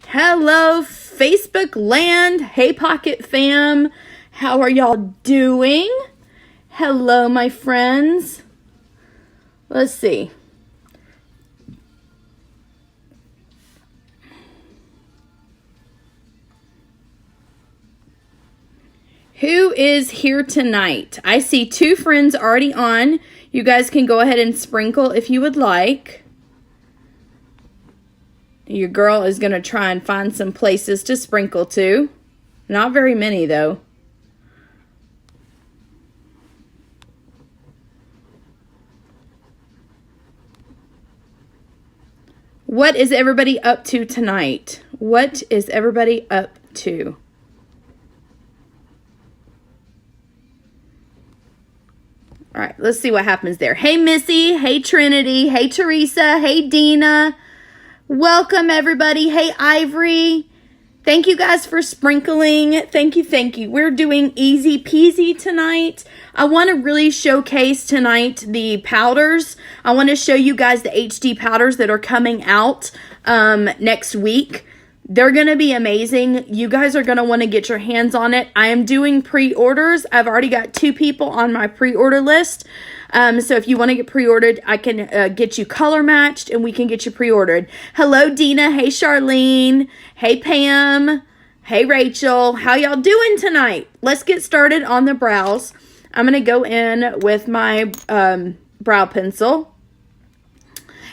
Hello, Facebook land. Hey, Pocket fam. How are y'all doing? Hello, my friends. Let's see. Who is here tonight? I see 2 friends already on. You guys can go ahead and sprinkle if you would like. Your girl is going to try and find some places to sprinkle to. Not very many, though. What is everybody up to tonight? What is everybody up to? All right, let's see what happens there. Hey, Missy. Hey, Trinity. Hey, Teresa. Hey, Dina. Welcome, everybody. Hey, Ivory. Thank you guys for sprinkling. Thank you. We're doing easy peasy tonight. I want to really showcase tonight the powders. I want to show you guys the HD powders that are coming out next week. They're going to be amazing. You guys are going to want to get your hands on it. I am doing pre-orders. I've already got 2 people on my pre-order list. So if you want to get pre-ordered, I can get you color matched and we can get you pre-ordered. Hello, Dina. Hey, Charlene. Hey, Pam. Hey, Rachel. How y'all doing tonight? Let's get started on the brows. I'm going to go in with my brow pencil.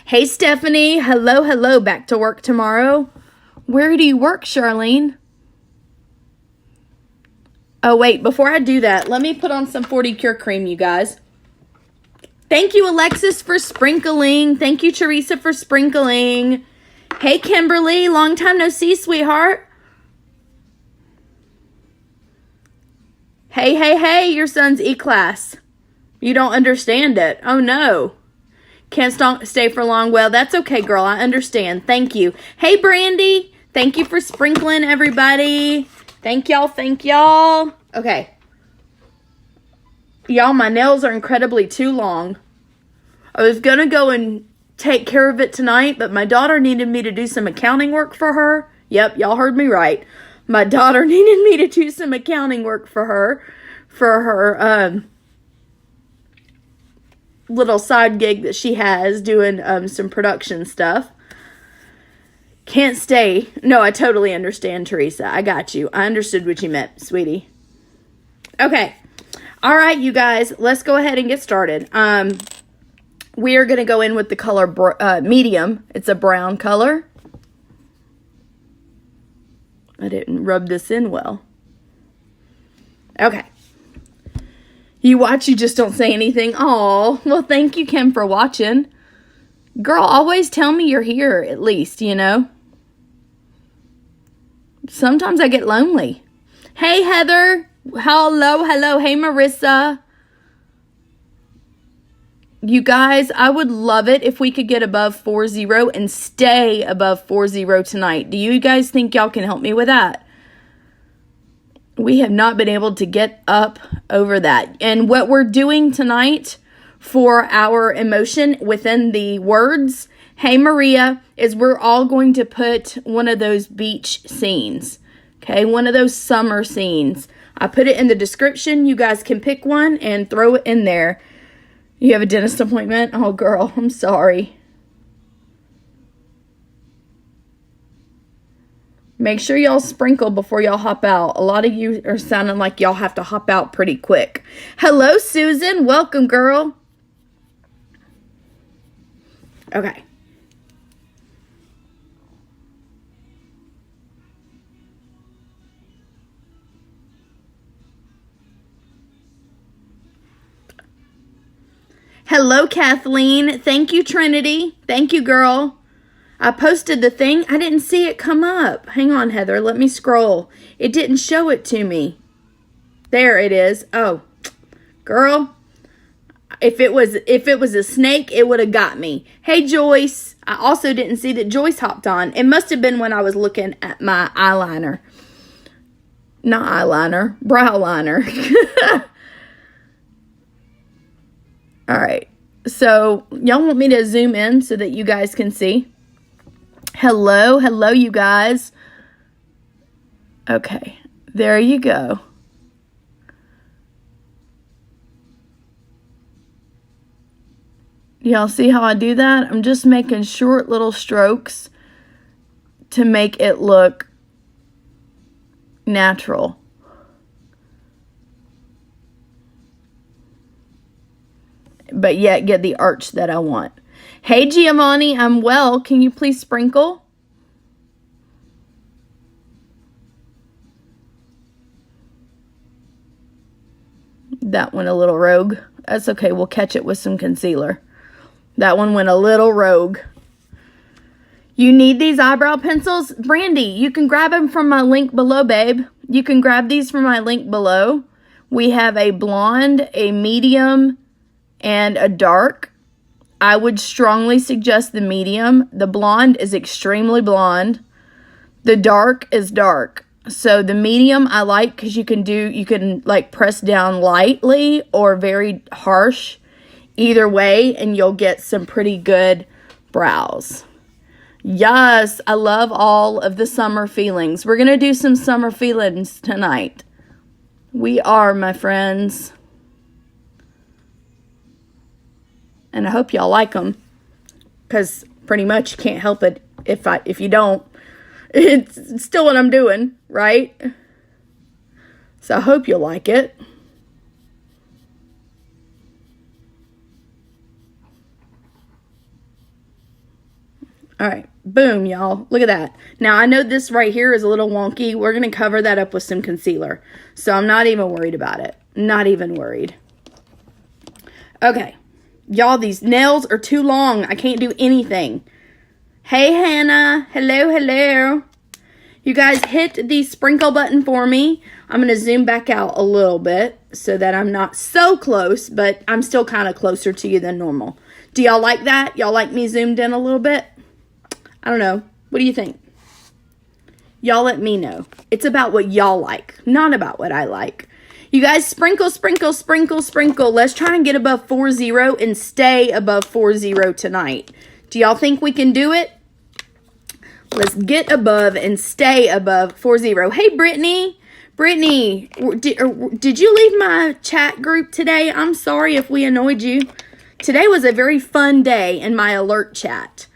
Hey, Stephanie. Hello. Back to work tomorrow. Where do you work, Charlene? Oh, wait. Before I do that, let me put on some 40 Cure Cream, you guys. Thank you, Alexis, for sprinkling. Thank you, Teresa, for sprinkling. Hey, Kimberly. Long time no see, sweetheart. Hey. Your son's E-class. You don't understand it. Oh, no. Can't stay for long. Well, that's okay, girl. I understand. Thank you. Hey, Brandy. Thank you for sprinkling, everybody. Thank y'all. Okay. Y'all, my nails are incredibly too long. I was going to go and take care of it tonight, but my daughter needed me to do some accounting work for her. Yep, y'all heard me right. My daughter needed me to do some accounting work for her little side gig that she has doing some production stuff. Can't stay. No, I totally understand, Teresa. I got you. I understood what you meant, sweetie. Okay. All right, you guys, let's go ahead and get started. We are going to go in with the color medium. It's a brown color. I didn't rub this in well. Okay. You watch, you just don't say anything. Oh, well, thank you, Kim, for watching. Girl, always tell me you're here, at least, you know. Sometimes I get lonely. Hey, Heather. Hello. Hey, Marissa. You guys, I would love it if we could get above 40 and stay above 40 tonight. Do you guys think y'all can help me with that? We have not been able to get up over that. And what we're doing tonight for our emotion within the words, hey Maria, is we're all going to put one of those beach scenes. Okay, one of those summer scenes. I put it in the description. You guys can pick one and throw it in there. You have a dentist appointment? Oh, girl, I'm sorry. Make sure y'all sprinkle before y'all hop out. A lot of you are sounding like y'all have to hop out pretty quick. Hello, Susan. Welcome, girl. Okay. Hello, Kathleen. Thank you, Trinity. Thank you, girl. I posted the thing. I didn't see it come up. Hang on, Heather. Let me scroll. It didn't show it to me. There it is. Oh, girl. If it was a snake, it would have got me. Hey, Joyce. I also didn't see that Joyce hopped on. It must have been when I was looking at my eyeliner. Not eyeliner. Brow liner. All right. So, y'all want me to zoom in so that you guys can see? Hello, you guys. Okay, there you go. Y'all see how I do that? I'm just making short little strokes to make it look natural. But yet get the arch that I want. Hey Giovanni, I'm well. Can you please sprinkle? That went a little rogue. That's okay, we'll catch it with some concealer. That one went a little rogue. You need these eyebrow pencils? Brandy, you can grab them from my link below, babe. You can grab these from my link below. We have a blonde, a medium, and a dark. I would strongly suggest the medium. The blonde is extremely blonde. The dark is dark. So the medium I like because you can like press down lightly or very harsh. Either way, and you'll get some pretty good brows. Yes, I love all of the summer feelings. We're going to do some summer feelings tonight. We are, my friends. And I hope y'all like them. Because pretty much you can't help it if you don't. It's still what I'm doing, right? So I hope you'll like it. All right, boom, y'all. Look at that. Now, I know this right here is a little wonky. We're going to cover that up with some concealer. So I'm not even worried about it. Not even worried. Okay. Y'all, these nails are too long. I can't do anything. Hey, Hannah. Hello, hello. You guys hit the sprinkle button for me. I'm going to zoom back out a little bit so that I'm not so close, but I'm still kind of closer to you than normal. Do y'all like that? Y'all like me zoomed in a little bit? I don't know. What do you think? Y'all let me know. It's about what y'all like, not about what I like. You guys sprinkle, sprinkle, sprinkle, sprinkle. Let's try and get above 40 and stay above 40 tonight. Do y'all think we can do it? Let's get above and stay above 40. Hey, Brittany. Brittany, did you leave my chat group today? I'm sorry if we annoyed you. Today was a very fun day in my alert chat.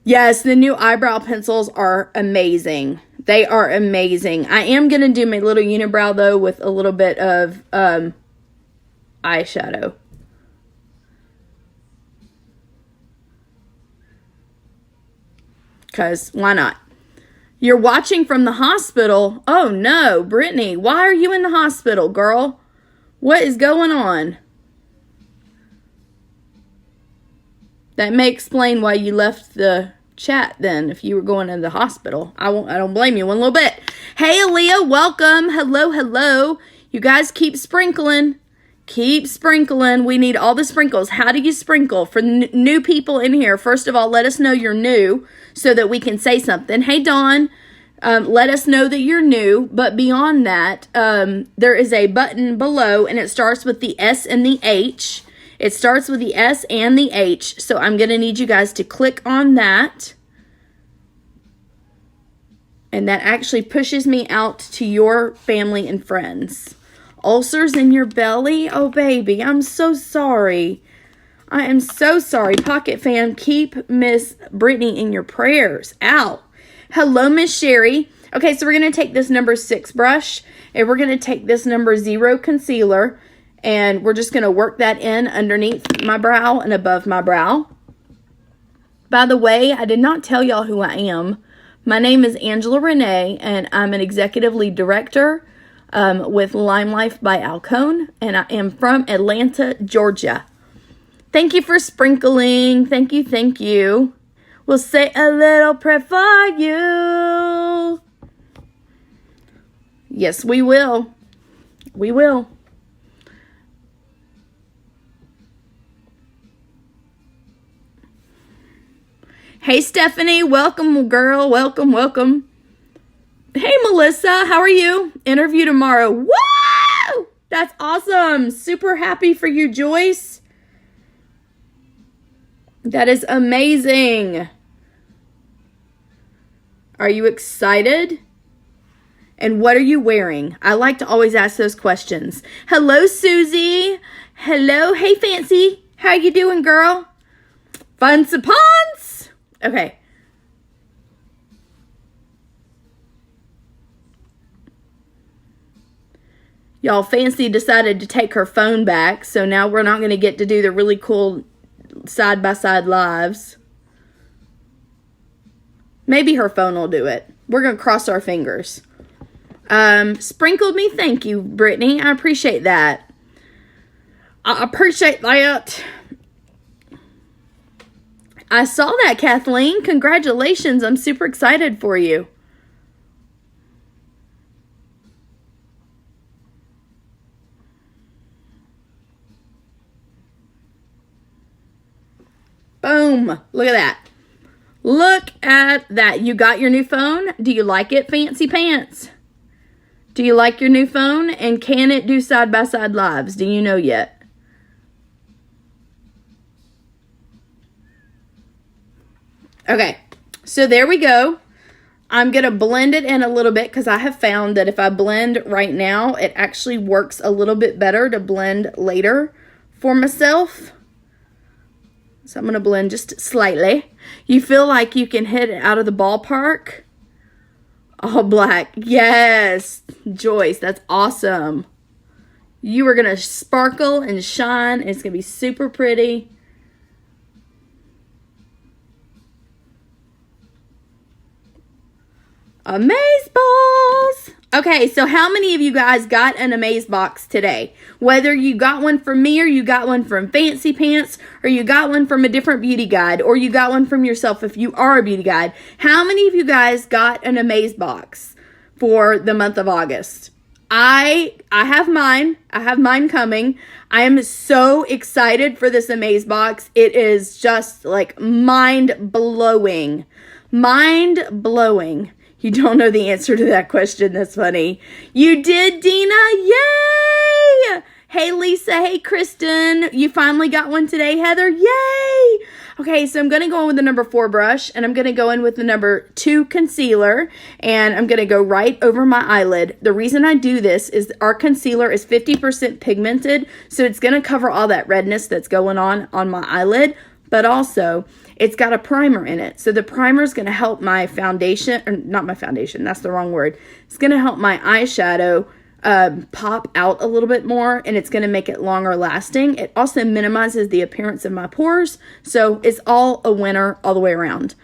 Yes, the new eyebrow pencils are amazing. They are amazing. I am going to do my little unibrow, though, with a little bit of eyeshadow. Because why not? You're watching from the hospital? Oh, no, Brittany. Why are you in the hospital, girl? What is going on? That may explain why you left the chat then, if you were going to the hospital. I don't blame you one little bit. Hey, Aaliyah, welcome. Hello, hello. You guys keep sprinkling. Keep sprinkling. We need all the sprinkles. How do you sprinkle? For new people in here, first of all, let us know you're new so that we can say something. Hey, Dawn, let us know that you're new. But beyond that, there is a button below, and it starts with the S and the H. It starts with the S and the H, so I'm going to need you guys to click on that. And that actually pushes me out to your family and friends. Ulcers in your belly? Oh, baby, I'm so sorry. I am so sorry. Pocket fam, keep Miss Brittany in your prayers. Ow. Hello, Miss Sherry. Okay, so we're going to take this number 6 brush, and we're going to take this number 0 concealer, and we're just going to work that in underneath my brow and above my brow. By the way, I did not tell y'all who I am. My name is Angela Renee, and I'm an executive lead director with Lime Life by Alcone, and I am from Atlanta, Georgia. Thank you for sprinkling. Thank you, thank you. We'll say a little prayer for you. Yes, we will. We will. Hey, Stephanie. Welcome, girl. Welcome, welcome. Hey, Melissa. How are you? Interview tomorrow. Woo! That's awesome. Super happy for you, Joyce. That is amazing. Are you excited? And what are you wearing? I like to always ask those questions. Hello, Susie. Hello. Hey, Fancy. How you doing, girl? Fun Pons. Okay. Y'all, Fancy decided to take her phone back, so now we're not going to get to do the really cool side-by-side lives. Maybe her phone will do it. We're going to cross our fingers. Sprinkled me. Thank you, Brittany. I appreciate that. I appreciate that. I saw that, Kathleen. Congratulations. I'm super excited for you. Boom. Look at that. Look at that. You got your new phone? Do you like it, Fancy Pants? Do you like your new phone? And can it do side-by-side lives? Do you know yet? Okay. So there we go. I'm going to blend it in a little bit because I have found that if I blend right now, it actually works a little bit better to blend later for myself. So I'm going to blend just slightly. You feel like you can hit it out of the ballpark? All black. Yes. Joyce, that's awesome. You are going to sparkle and shine. And it's going to be super pretty. Amazeballs. Okay, so how many of you guys got an Amaze box today? Whether you got one from me or you got one from Fancy Pants or you got one from a different beauty guide or you got one from yourself if you are a beauty guide. How many of you guys got an Amaze box for the month of August? I have mine. I have mine coming. I am so excited for this Amaze box. It is just like mind-blowing. Mind-blowing. You don't know the answer to that question. That's funny. You did, Dina. Yay! Hey, Lisa. Hey, Kristen. You finally got one today, Heather. Yay! Okay, so I'm going to go in with the number 4 brush, and I'm going to go in with the number 2 concealer, and I'm going to go right over my eyelid. The reason I do this is our concealer is 50% pigmented, so it's going to cover all that redness that's going on my eyelid, but also it's got a primer in it. So the primer is going to help my foundation, or not my foundation, that's the wrong word. It's going to help my eyeshadow pop out a little bit more, and it's going to make it longer lasting. It also minimizes the appearance of my pores. So it's all a winner all the way around.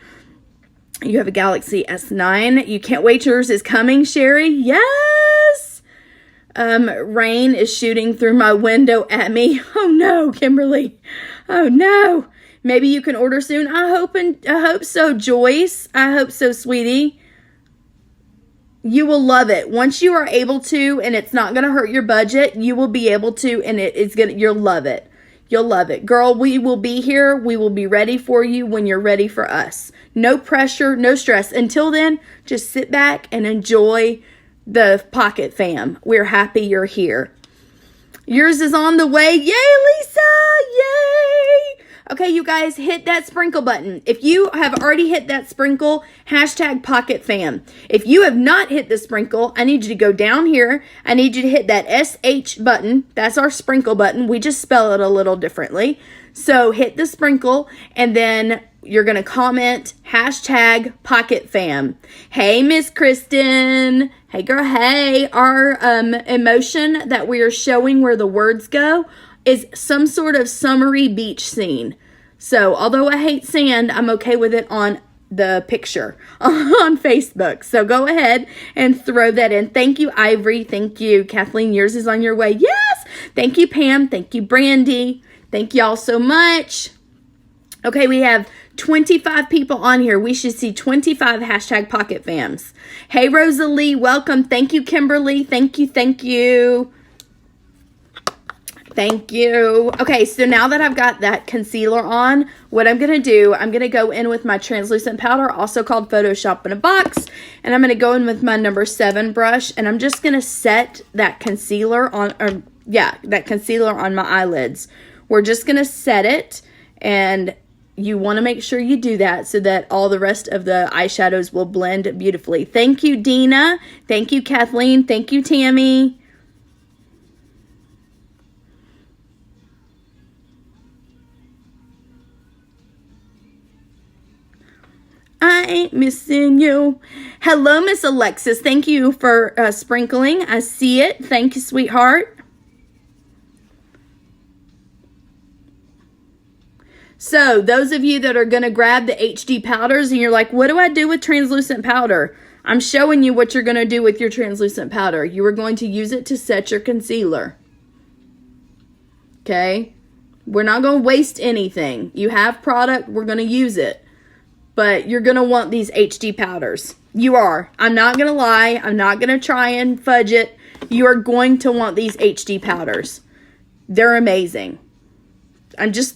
You have a Galaxy S9. You can't wait. Yours is coming, Sherry. Yes. Rain is shooting through my window at me. Oh no, Kimberly. Oh no. Maybe you can order soon. I hope so, Joyce. I hope so, sweetie. You will love it. Once you are able to, and it's not going to hurt your budget, you will be able to, and you'll love it. You'll love it. Girl, we will be here. We will be ready for you when you're ready for us. No pressure, no stress. Until then, just sit back and enjoy the Pocket Fam. We're happy you're here. Yours is on the way. Yay, Lisa! Yay! Okay, you guys, hit that sprinkle button. If you have already hit that sprinkle, hashtag Pocket Fam. If you have not hit the sprinkle, I need you to go down here. I need you to hit that SH button. That's our sprinkle button. We just spell it a little differently. So hit the sprinkle, and then you're going to comment hashtag Pocket Fam. Hey, Miss Kristen. Hey, girl. Hey, our emotion that we are showing where the words go is some sort of summery beach scene. So, although I hate sand, I'm okay with it on the picture on Facebook. So, go ahead and throw that in. Thank you, Ivory. Thank you, Kathleen. Yours is on your way. Yes! Thank you, Pam. Thank you, Brandy. Thank y'all so much. Okay, we have 25 people on here. We should see 25 hashtag Pocket Fams. Hey, Rosalie. Welcome. Thank you, Kimberly. Thank you. Thank you. Thank you. Okay, so now that I've got that concealer on, what I'm going to do, I'm going to go in with my translucent powder, also called Photoshop in a Box, and I'm going to go in with my number 7 brush, and I'm just going to set that concealer on, that concealer on my eyelids. We're just going to set it, and you want to make sure you do that so that all the rest of the eyeshadows will blend beautifully. Thank you, Dina. Thank you, Kathleen. Thank you, Tammy. I ain't missing you. Hello, Miss Alexis. Thank you for sprinkling. I see it. Thank you, sweetheart. So, those of you that are going to grab the HD powders and you're like, what do I do with translucent powder? I'm showing you what you're going to do with your translucent powder. You are going to use it to set your concealer. Okay? We're not going to waste anything. You have product, we're going to use it. But you're going to want these HD powders. You are. I'm not going to lie. I'm not going to try and fudge it. You are going to want these HD powders. They're amazing.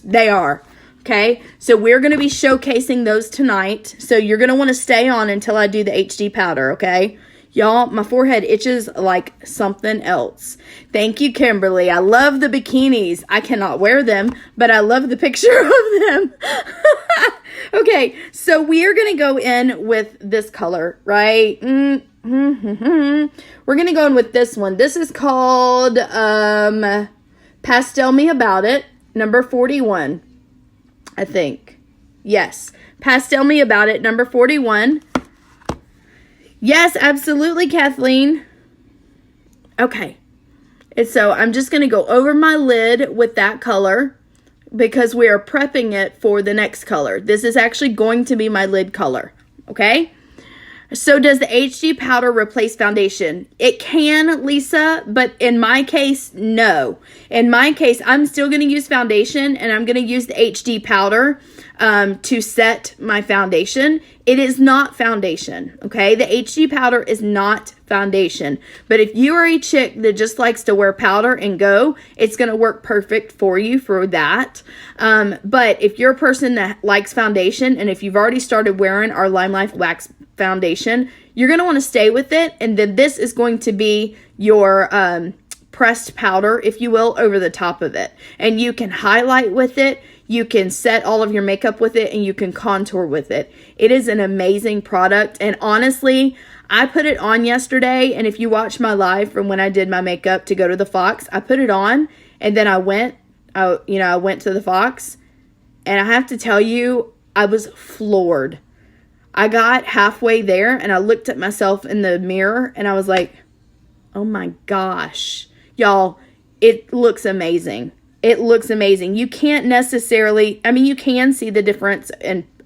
They are. Okay? So we're going to be showcasing those tonight. So you're going to want to stay on until I do the HD powder, okay? Y'all, my forehead itches like something else. Thank you, Kimberly. I love the bikinis. I cannot wear them, but I love the picture of them. Okay, so we are going to go in with this color, right? We're going to go in with this one. This is called Pastel Me About It, number 41, I think. Yes, Pastel Me About It, number 41. Yes, absolutely, Kathleen. Okay. And so I'm just going to go over my lid with that color because we are prepping it for the next color. This is actually going to be my lid color. Okay? So does the HD powder replace foundation? It can, Lisa, but in my case, no. In my case, I'm still going to use foundation and I'm going to use the HD powder to set my foundation. It is not foundation, okay? The HD powder is not foundation. But if you are a chick that just likes to wear powder and go, it's going to work perfect for you for that. But if you're a person that likes foundation, and if you've already started wearing our Lime Life Wax foundation, you're going to want to stay with it. And then this is going to be your pressed powder, if you will, over the top of it. And you can highlight with it. You can set all of your makeup with it and you can contour with it. It is an amazing product. And honestly, I put it on yesterday. And if you watch my live from when I did my makeup to go to the Fox, I put it on and then I went to the Fox. And I have to tell you, I was floored. I got halfway there and I looked at myself in the mirror and I was like, oh my gosh. Y'all, it looks amazing. It looks amazing. You can't necessarily, you can see the difference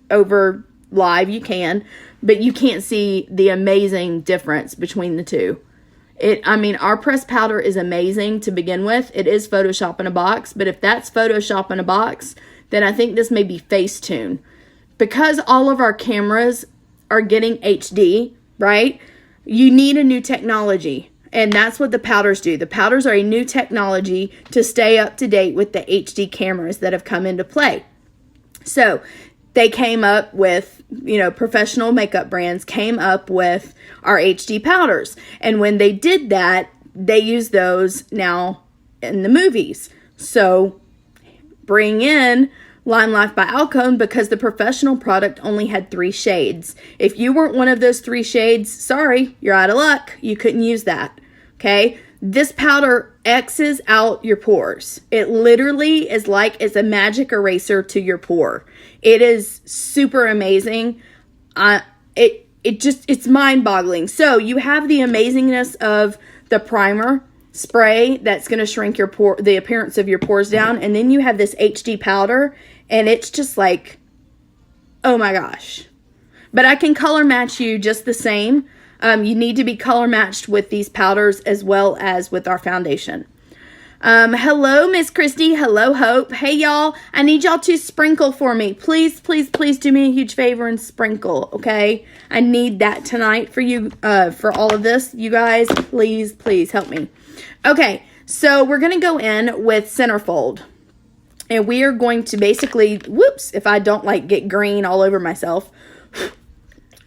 over live, you can, but you can't see the amazing difference between the two. Our pressed powder is amazing to begin with. It is Photoshop in a box, but if that's Photoshop in a box, then I think this may be Facetune. Because all of our cameras are getting HD, right? You need a new technology. And that's what the powders do. The powders are a new technology to stay up to date with the HD cameras that have come into play. So they came up with, professional makeup brands came up with our HD powders. And when they did that, they use those now in the movies. So bring in Lime Life by Alcone because the professional product only had 3 shades. If you weren't one of those 3 shades, sorry, you're out of luck. You couldn't use that. Okay? This powder X's out your pores. It literally is like it's a magic eraser to your pore. It is super amazing. It's mind-boggling. So you have the amazingness of the primer spray that's going to shrink the appearance of your pores down, and then you have this HD powder, and it's just like, oh my gosh. But I can color match you just the same. You need to be color matched with these powders as well as with our foundation. Hello, Miss Christy. Hello, Hope. Hey, y'all. I need y'all to sprinkle for me. Please, please, please do me a huge favor and sprinkle, okay? I need that tonight for you, for all of this. You guys, please, please help me. Okay, so we're going to go in with Centerfold. And we are going to basically, whoops, if I don't get green all over myself.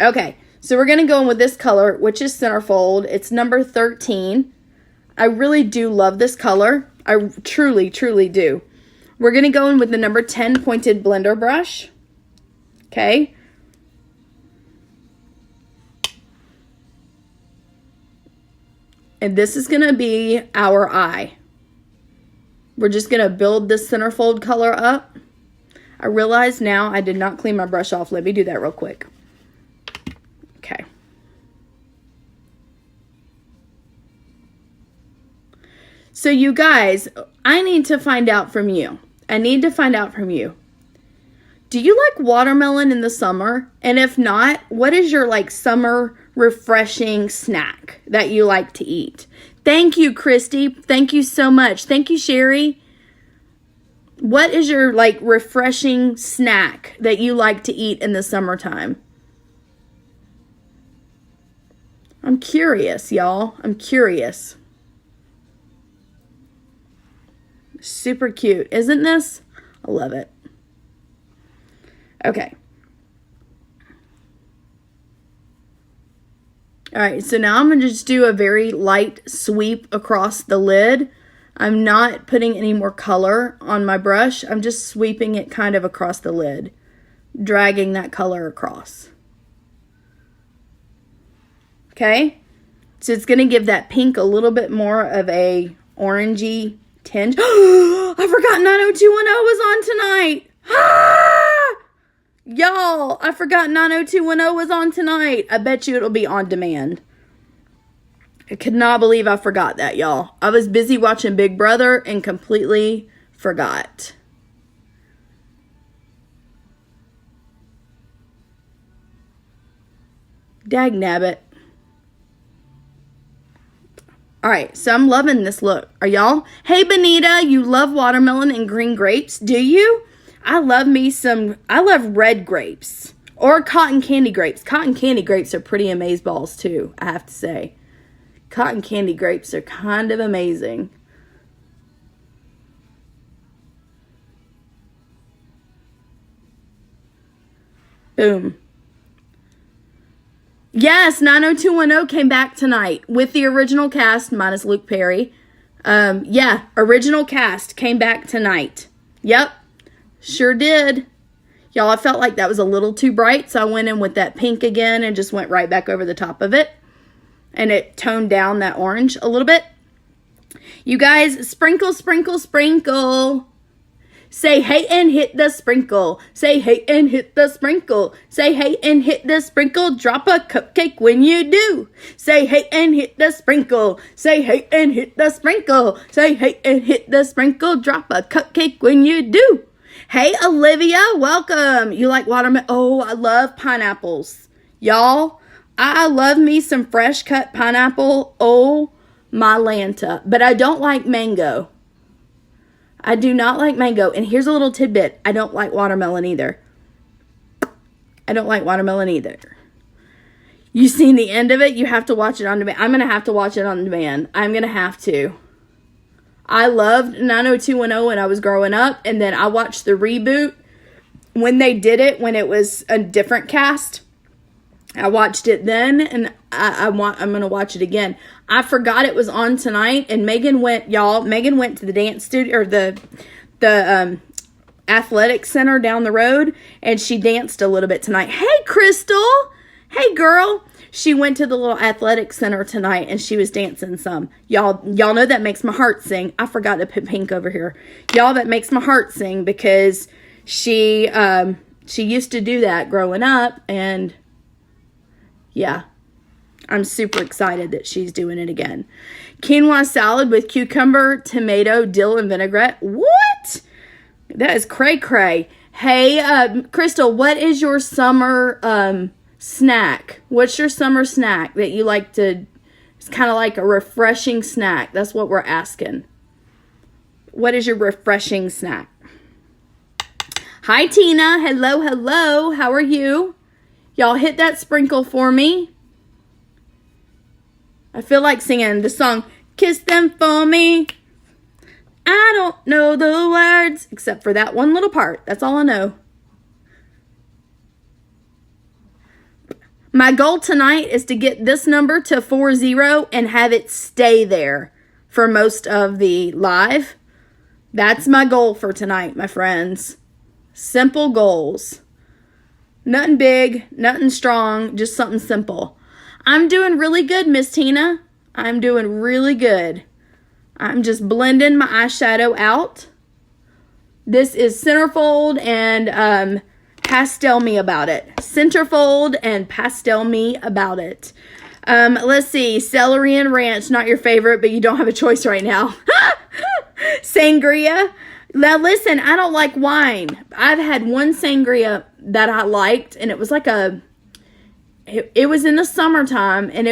Okay, so we're going to go in with this color, which is Centerfold. It's number 13. I really do love this color. I truly, truly do. We're going to go in with the number 10 pointed blender brush. Okay? And this is going to be our eye. We're just going to build this centerfold color up. I realize now I did not clean my brush off. Let me do that real quick. Okay. So you guys, I need to find out from you. Do you like watermelon in the summer? And if not, what is your like summer refreshing snack that you like to eat? Thank you, Christy. Thank you so much. Thank you, Sherry. What is your like refreshing snack that you like to eat in the summertime? I'm curious, y'all. I'm curious. Super cute, isn't this? I love it. Okay. All right, so now I'm going to just do a very light sweep across the lid. I'm not putting any more color on my brush. I'm just sweeping it kind of across the lid, dragging that color across. Okay? So it's going to give that pink a little bit more of a orangey tinge. I forgot 90210 was on tonight. Y'all, I forgot 90210 was on tonight. I bet you it'll be on demand. I could not believe I forgot that, y'all. I was busy watching Big Brother and completely forgot. Dagnabbit. All right, so I'm loving this look. Are y'all? Hey, Benita, you love watermelon and green grapes, do you? I love red grapes or cotton candy grapes. Cotton candy grapes are pretty amazeballs too, I have to say. Cotton candy grapes are kind of amazing. Boom. Yes, 90210 came back tonight with the original cast minus Luke Perry. Yeah, original cast came back tonight. Yep. Sure did. Y'all, I felt like that was a little too bright, so I went in with that pink again and just went right back over the top of it. And it toned down that orange a little bit. You guys, sprinkle, sprinkle, sprinkle. Say hey and hit the sprinkle. Say hey and hit the sprinkle. Say hey and hit the sprinkle. Drop a cupcake when you do. Say hey and hit the sprinkle. Say hey and hit the sprinkle. Say hey and hit the sprinkle. Drop a cupcake when you do. Hey, Olivia, welcome. You like watermelon? Oh, I love pineapples. Y'all, I love me some fresh cut pineapple. Oh, my Lanta. But I don't like mango. I do not like mango. And here's a little tidbit. I don't like watermelon either. You seen the end of it? You have to watch it on demand. I'm going to have to watch it on demand. I'm going to have to. I loved 90210 when I was growing up, and then I watched the reboot when they did it, when it was a different cast. I watched it then, and I'm going to watch it again. I forgot it was on tonight, and Megan went to the dance studio, or the athletic center down the road, and she danced a little bit tonight. Hey, Crystal! Hey, girl! She went to the little athletic center tonight and she was dancing some. Y'all know that makes my heart sing. I forgot to put pink over here. Y'all, that makes my heart sing because she used to do that growing up, and yeah, I'm super excited that she's doing it again. Quinoa salad with cucumber, tomato, dill, and vinaigrette. What? That is cray cray. Hey, Crystal, what is your summer snack? What's your summer snack that you like to, it's kind of like a refreshing snack. That's what we're asking. What is your refreshing snack? Hi, Tina. Hello, hello. How are you? Y'all hit that sprinkle for me. I feel like singing the song, Kiss Them For Me. I don't know the words, except for that one little part. That's all I know. My goal tonight is to get this number to 40 and have it stay there for most of the live. That's my goal for tonight, my friends. Simple goals. Nothing big, nothing strong, just something simple. I'm doing really good, Miss Tina. I'm doing really good. I'm just blending my eyeshadow out. This is Centerfold and Pastel Me About It. Centerfold and Pastel Me About It. Let's see. Celery and ranch, not your favorite, but you don't have a choice right now. Sangria. Now listen, I don't like wine. I've had one sangria that I liked, and it was like it was in the summertime, and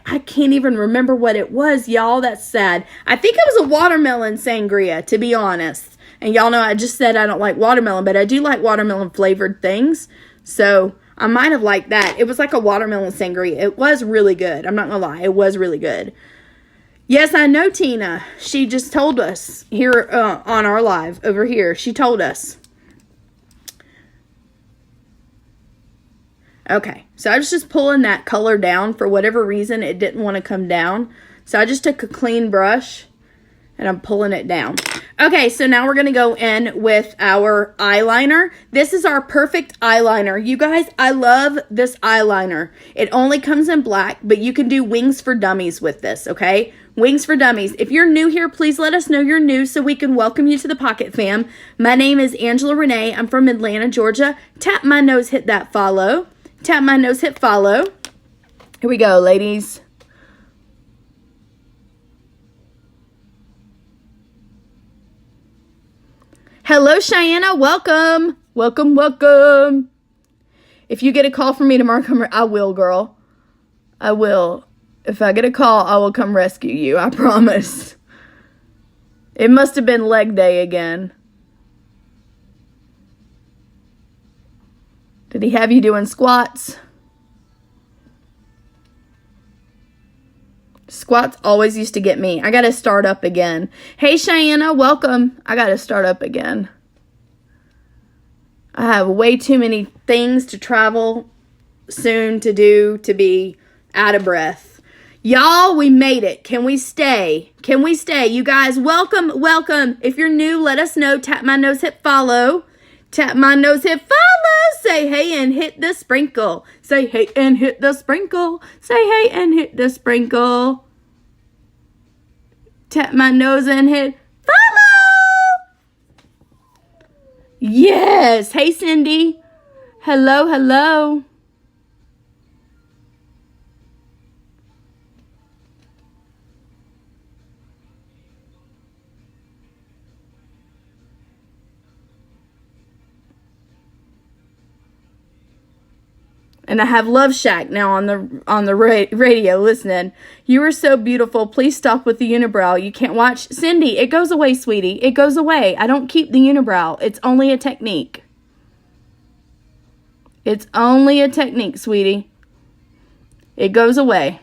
I can't even remember what it was, y'all. That's sad. I think it was a watermelon sangria, to be honest. And y'all know I just said I don't like watermelon, but I do like watermelon flavored things. So I might have liked that. It was like a watermelon sangria. It was really good. I'm not gonna lie. It was really good. Yes, I know Tina. She just told us here on our live over here. She told us. Okay, so I was just pulling that color down. For whatever reason, it didn't want to come down. So I just took a clean brush and I'm pulling it down. Okay, so now we're going to go in with our eyeliner. This is our perfect eyeliner. You guys, I love this eyeliner. It only comes in black, but you can do Wings for Dummies with this, okay? Wings for Dummies. If you're new here, please let us know you're new so we can welcome you to the Pocket Fam. My name is Angela Renee. I'm from Atlanta, Georgia. Tap my nose, hit that follow. Tap my nose, hit follow. Here we go, ladies. Hello, Cheyenne. Welcome. Welcome, welcome. If you get a call from me tomorrow, I will, girl. I will. If I get a call, I will come rescue you. I promise. It must have been leg day again. Did he have you doing squats? Squats always used to get me. I got to start up again. Hey, Cheyenne, welcome. I got to start up again. I have way too many things to travel soon to do to be out of breath. Y'all, we made it. Can we stay? Can we stay? You guys, welcome, welcome. If you're new, let us know. Tap my nose, hit follow. Tap my nose, hit follow. Say hey and hit the sprinkle. Say hey and hit the sprinkle. Say hey and hit the sprinkle. Tap my nose and hit follow. Yes. Hey, Cindy. Hello, hello. And I have Love Shack now on the radio listening. You are so beautiful. Please stop with the unibrow. You can't watch. Cindy, it goes away, sweetie. It goes away. I don't keep the unibrow. It's only a technique. It's only a technique, sweetie. It goes away.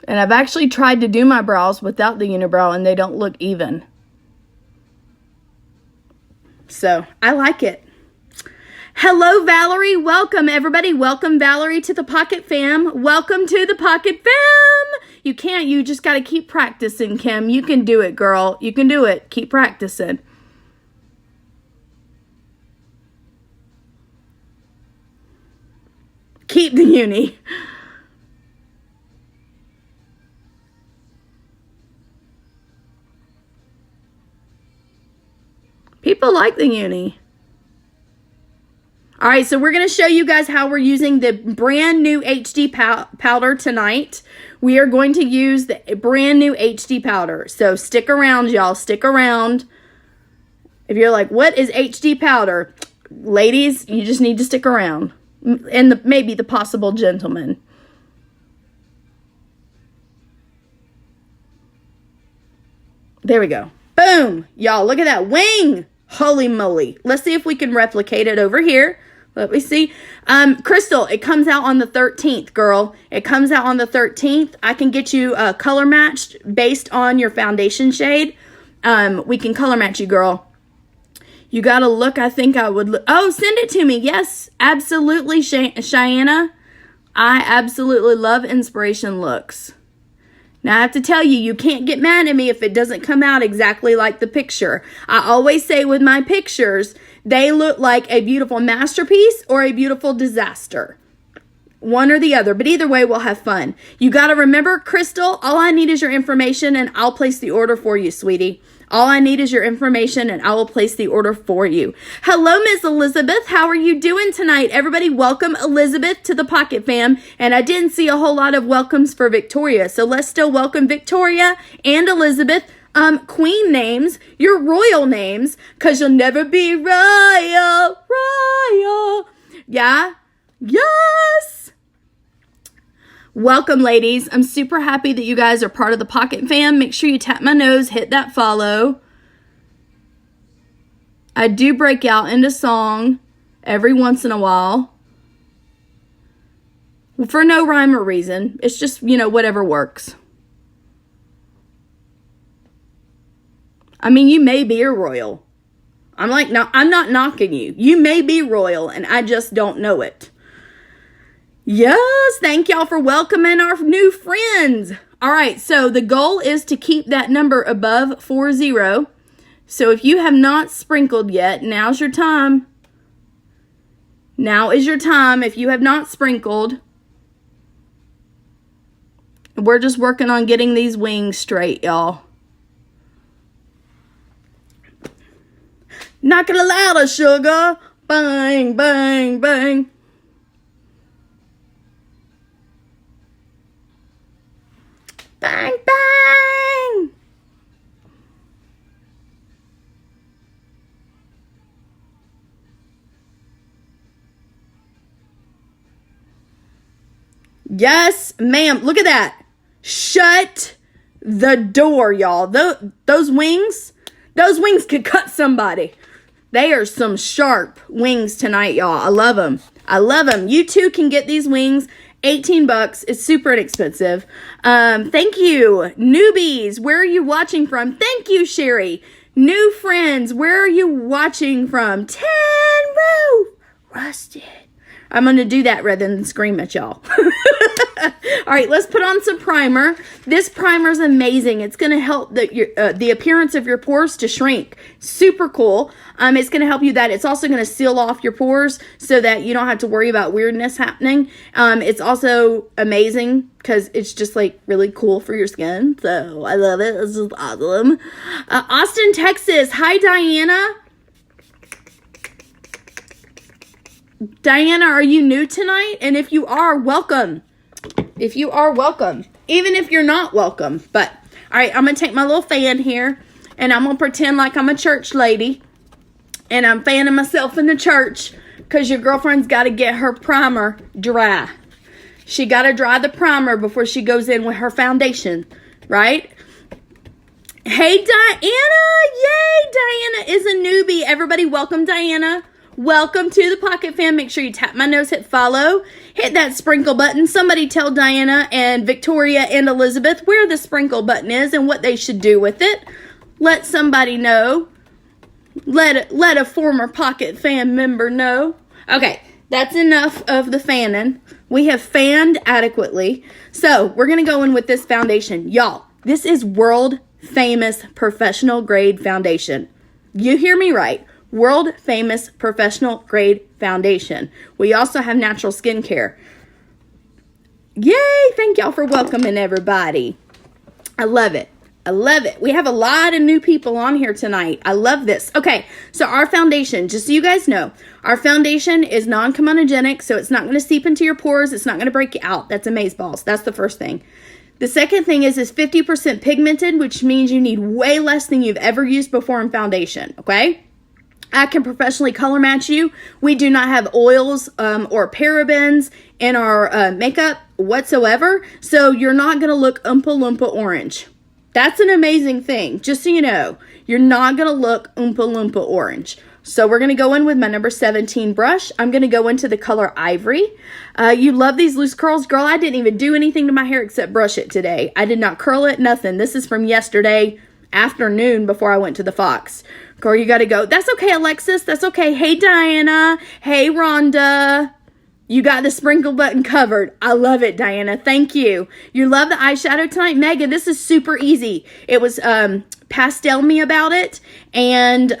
And I've actually tried to do my brows without the unibrow and they don't look even. So, I like it. Hello, Valerie. Welcome, everybody. Welcome, Valerie, to the Pocket Fam. Welcome to the Pocket Fam. You just got to keep practicing, Kim. You can do it, girl. You can do it. Keep practicing. Keep the uni. People like the uni. All right, so we're going to show you guys how we're using the brand new HD powder tonight. We are going to use the brand new HD powder. So stick around, y'all. Stick around. If you're like, what is HD powder? Ladies, you just need to stick around. And maybe the possible gentleman. There we go. Boom. Y'all, look at that wing. Holy moly. Let's see if we can replicate it over here. Let me see. Crystal, it comes out on the 13th, girl. It comes out on the 13th. I can get you color matched based on your foundation shade. We can color match you, girl. You got to look. I think I would look. Oh, send it to me. Yes, absolutely, Cheyenne. I absolutely love inspiration looks. Now, I have to tell you, you can't get mad at me if it doesn't come out exactly like the picture. I always say with my pictures, they look like a beautiful masterpiece or a beautiful disaster. One or the other, but either way, we'll have fun. You got to remember, Crystal, all I need is your information and I'll place the order for you, sweetie. All I need is your information and I will place the order for you. Hello, Miss Elizabeth. How are you doing tonight? Everybody, welcome Elizabeth to the Pocket Fam. And I didn't see a whole lot of welcomes for Victoria. So let's still welcome Victoria and Elizabeth. Queen names, your royal names, because you'll never be royal. Yeah? Yes! Welcome, ladies. I'm super happy that you guys are part of the Pocket Fam. Make sure you tap my nose, hit that follow. I do break out into song every once in a while. For no rhyme or reason. It's just, whatever works. I mean, you may be a royal. I'm not knocking you. You may be royal, and I just don't know it. Yes, thank y'all for welcoming our new friends. All right, so the goal is to keep that number above 40. So if you have not sprinkled yet, now's your time. Now is your time if you have not sprinkled. We're just working on getting these wings straight, y'all. Knock it louder, sugar. Bang, bang, bang. Bang, bang. Yes, ma'am. Look at that. Shut the door, y'all. Those wings could cut somebody. They are some sharp wings tonight, y'all. I love them. I love them. You too can get these wings. $18. It's super inexpensive. Thank you. Newbies, where are you watching from? Thank you, Sherry. New friends, where are you watching from? 10 Roof. Rusted. I'm going to do that rather than scream at y'all. All right, let's put on some primer. This primer is amazing. It's going to help the appearance of your pores to shrink. Super cool. It's going to help you that. It's also going to seal off your pores so that you don't have to worry about weirdness happening. It's also amazing because it's just like really cool for your skin. So I love it. This is awesome. Austin, Texas. Hi, Diana. Diana, are you new tonight? And if you are, welcome. If you are, welcome. Even if you're not, welcome. But, all right, I'm going to take my little fan here, and I'm going to pretend like I'm a church lady, and I'm fanning myself in the church, because your girlfriend's got to get her primer dry. She got to dry the primer before she goes in with her foundation, right? Hey, Diana! Yay! Diana is a newbie. Everybody, welcome Diana. Welcome to the Pocket Fam. Make sure you tap my nose, hit follow, hit that sprinkle button. Somebody tell Diana and Victoria and Elizabeth where the sprinkle button is and what they should do with it. Let somebody know. Let a former Pocket Fam member know. Okay, that's enough of the fanning. We have fanned adequately. So we're going to go in with this foundation. Y'all, this is world famous professional grade foundation. You hear me right. World famous professional grade foundation. We also have natural skincare. Yay! Thank y'all for welcoming everybody. I love it. I love it. We have a lot of new people on here tonight. I love this. Okay, so our foundation, just so you guys know, our foundation is non-comedogenic, so it's not going to seep into your pores. It's not going to break you out. That's amazeballs. That's the first thing. The second thing is 50% pigmented, which means you need way less than you've ever used before in foundation, okay? I can professionally color match you. We do not have oils or parabens in our makeup whatsoever. So you're not going to look Oompa Loompa orange. That's an amazing thing. Just so you know, you're not going to look Oompa Loompa orange. So we're going to go in with my number 17 brush. I'm going to go into the color Ivory. You love these loose curls. Girl, I didn't even do anything to my hair except brush it today. I did not curl it, nothing. This is from yesterday. afternoon before I went to the Fox. Girl, you got to go. That's okay, Alexis. That's okay. Hey, Diana. Hey, Rhonda. You got the sprinkle button covered. I love it, Diana. Thank you. You love the eyeshadow tonight? Megan, this is super easy. It was Pastel Me About It and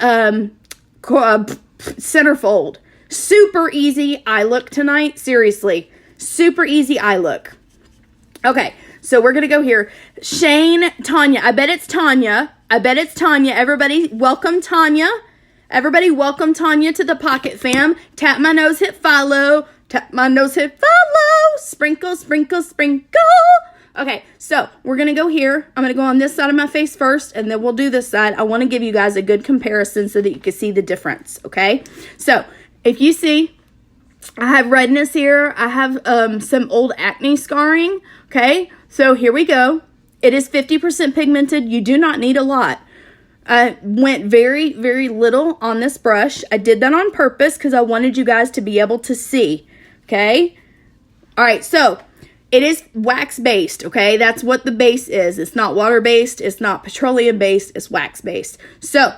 Centerfold. Super easy eye look tonight. Seriously. Super easy eye look. Okay, so we're going to go here. Shane, Tanya. I bet it's Tanya. Everybody, welcome Tanya. Everybody, welcome Tanya to the Pocket Fam. Tap my nose, hit follow. Tap my nose, hit follow. Sprinkle, sprinkle, sprinkle. Okay, so we're going to go here. I'm going to go on this side of my face first, and then we'll do this side. I want to give you guys a good comparison so that you can see the difference, okay? So, if you see, I have redness here. I have some old acne scarring, okay? So, here we go. It is 50% pigmented. You do not need a lot. I went very, very little on this brush. I did that on purpose because I wanted you guys to be able to see. Okay. All right. So it is wax based. Okay. That's what the base is. It's not water based. It's not petroleum based. It's wax based. So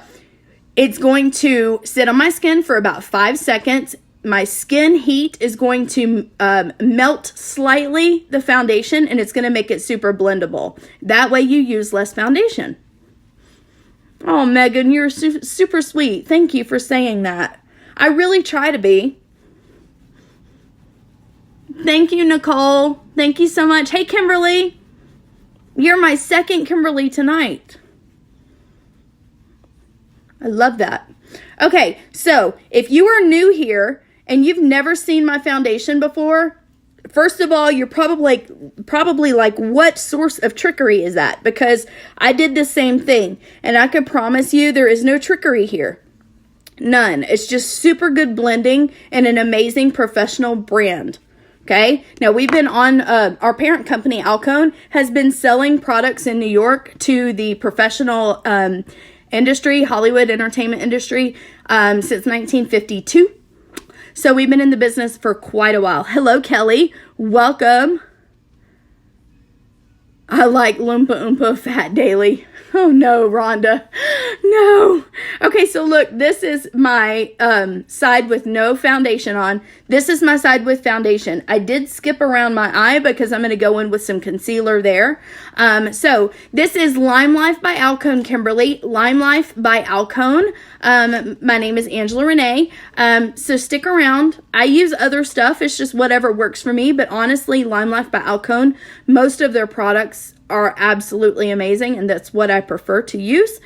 it's going to sit on my skin for about 5 seconds. My skin heat is going to melt slightly the foundation, and it's going to make it super blendable. That way you use less foundation. Oh, Megan, you're super sweet. Thank you for saying that. I really try to be. Thank you, Nicole. Thank you so much. Hey, Kimberly. You're my second Kimberly tonight. I love that. Okay, so if you are new here and you've never seen my foundation before, first of all, you're probably like, what source of trickery is that? Because I did the same thing, and I can promise you there is no trickery here. None. It's just super good blending and an amazing professional brand. Okay. Now we've been on, our parent company, Alcone, has been selling products in New York to the professional industry, Hollywood entertainment industry, since 1952. So we've been in the business for quite a while. Hello, Kelly. Welcome. I like Loompa Oompa Fat Daily. Oh no, Rhonda. No. Okay, so look, this is my side with no foundation on. This is my side with foundation. I did skip around my eye because I'm going to go in with some concealer there. So this is Lime Life by Alcone, Kimberly. Lime Life by Alcone. My name is Angela Renee. So stick around. I use other stuff. It's just whatever works for me. But honestly, Lime Life by Alcone, most of their products are absolutely amazing, and that's what I prefer to use.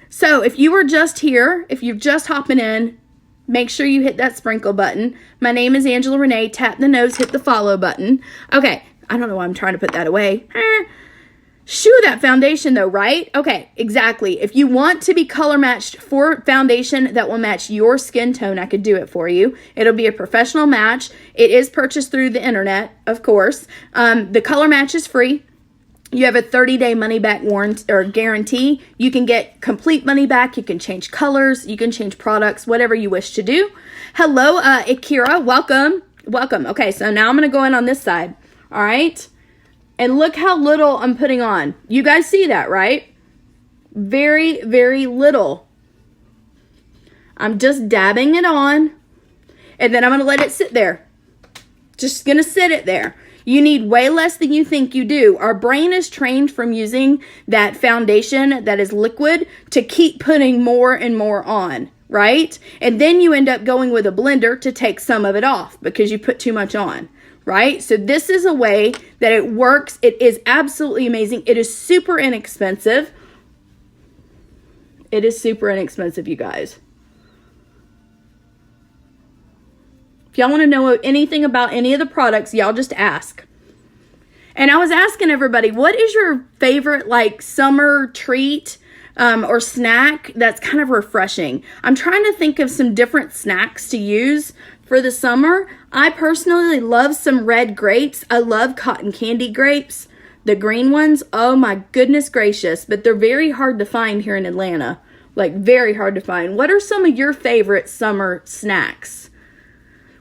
So if you are just here, if you're just hopping in, make sure you hit that sprinkle button. My name is Angela Renee. Tap the nose, hit the follow button. Okay, I don't know why I'm trying to put that away. Shoo, that foundation though, right? Okay, exactly. If you want to be color matched for foundation that will match your skin tone, I could do it for you. It'll be a professional match. It is purchased through the internet, of course. The color match is free. You have a 30-day money-back warranty or guarantee. You can get complete money back. You can change colors. You can change products, whatever you wish to do. Hello, Akira. Welcome. Welcome. Okay, so now I'm going to go in on this side. All right. And look how little I'm putting on. You guys see that, right? Very, very little. I'm just dabbing it on. And then I'm going to let it sit there. Just going to sit it there. You need way less than you think you do. Our brain is trained from using that foundation that is liquid to keep putting more and more on, right? And then you end up going with a blender to take some of it off because you put too much on, right? So this is a way that it works. It is absolutely amazing. It is super inexpensive. It is super inexpensive, you guys. If y'all want to know anything about any of the products, y'all just ask. And I was asking everybody, what is your favorite like summer treat or snack that's kind of refreshing? I'm trying to think of some different snacks to use for the summer. I personally love some red grapes. I love cotton candy grapes. The green ones, oh my goodness gracious. But they're very hard to find here in Atlanta. Like very hard to find. What are some of your favorite summer snacks?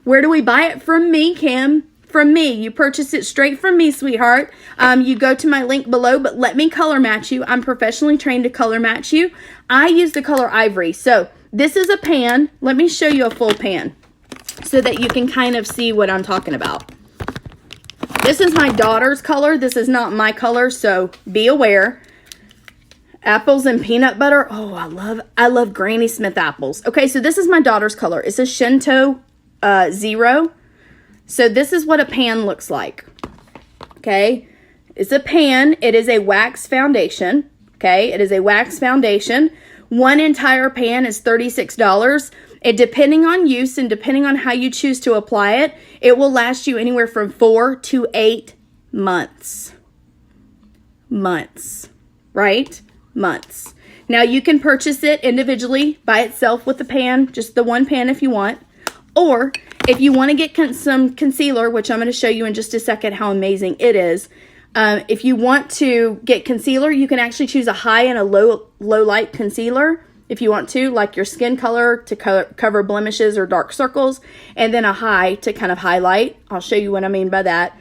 Where do we buy it? From me, Kim. from me. You purchase it straight from me, sweetheart. You go to my link below, but let me color match you. I'm professionally trained to color match you. I use the color ivory. So this is a pan. Let me show you a full pan so that you can kind of see what I'm talking about. This is my daughter's color. This is not my color, so be aware. Apples and peanut butter. Oh, I love Granny Smith apples. Okay, so this is my daughter's color. It's a Shinto 0. So this is what a pan looks like. Okay, it's a pan. It is a wax foundation. Okay, it is a wax foundation. One entire pan is $36. It, depending on use and depending on how you choose to apply it, it will last you anywhere from 4 to 8 months. Right? Months. Now you can purchase it individually by itself with the pan, just the one pan if you want. Or if you want to get some concealer, which I'm going to show you in just a second how amazing it is. If you want to get concealer, you can actually choose a high and a low light concealer if you want to, like your skin color to cover blemishes or dark circles, and then a high to kind of highlight. I'll show you what I mean by that.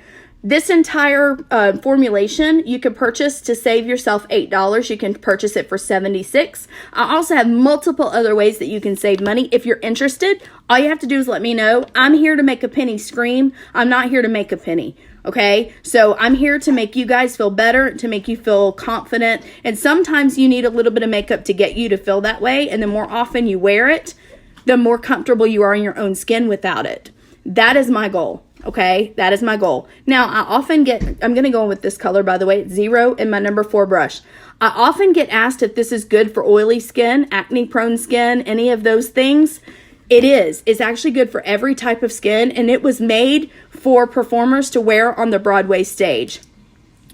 This entire formulation you can purchase to save yourself $8. You can purchase it for $76. I also have multiple other ways that you can save money. If you're interested, all you have to do is let me know. I'm here to make a penny scream. I'm not here to make a penny. Okay, so I'm here to make you guys feel better, to make you feel confident. And sometimes you need a little bit of makeup to get you to feel that way. And the more often you wear it, the more comfortable you are in your own skin without it. That is my goal. Okay, that is my goal. Now, I often get, I'm going to go in with this color, by the way. It's 0 in my number 4 brush. I often get asked if this is good for oily skin, acne-prone skin, any of those things. It is. It's actually good for every type of skin, and it was made for performers to wear on the Broadway stage.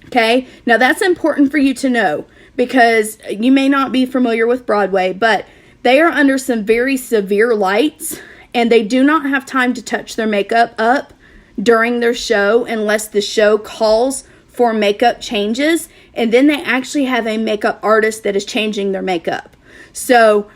Okay, now that's important for you to know because you may not be familiar with Broadway, but they are under some very severe lights, and they do not have time to touch their makeup up during their show unless the show calls for makeup changes, and then they actually have a makeup artist that is changing their makeup. So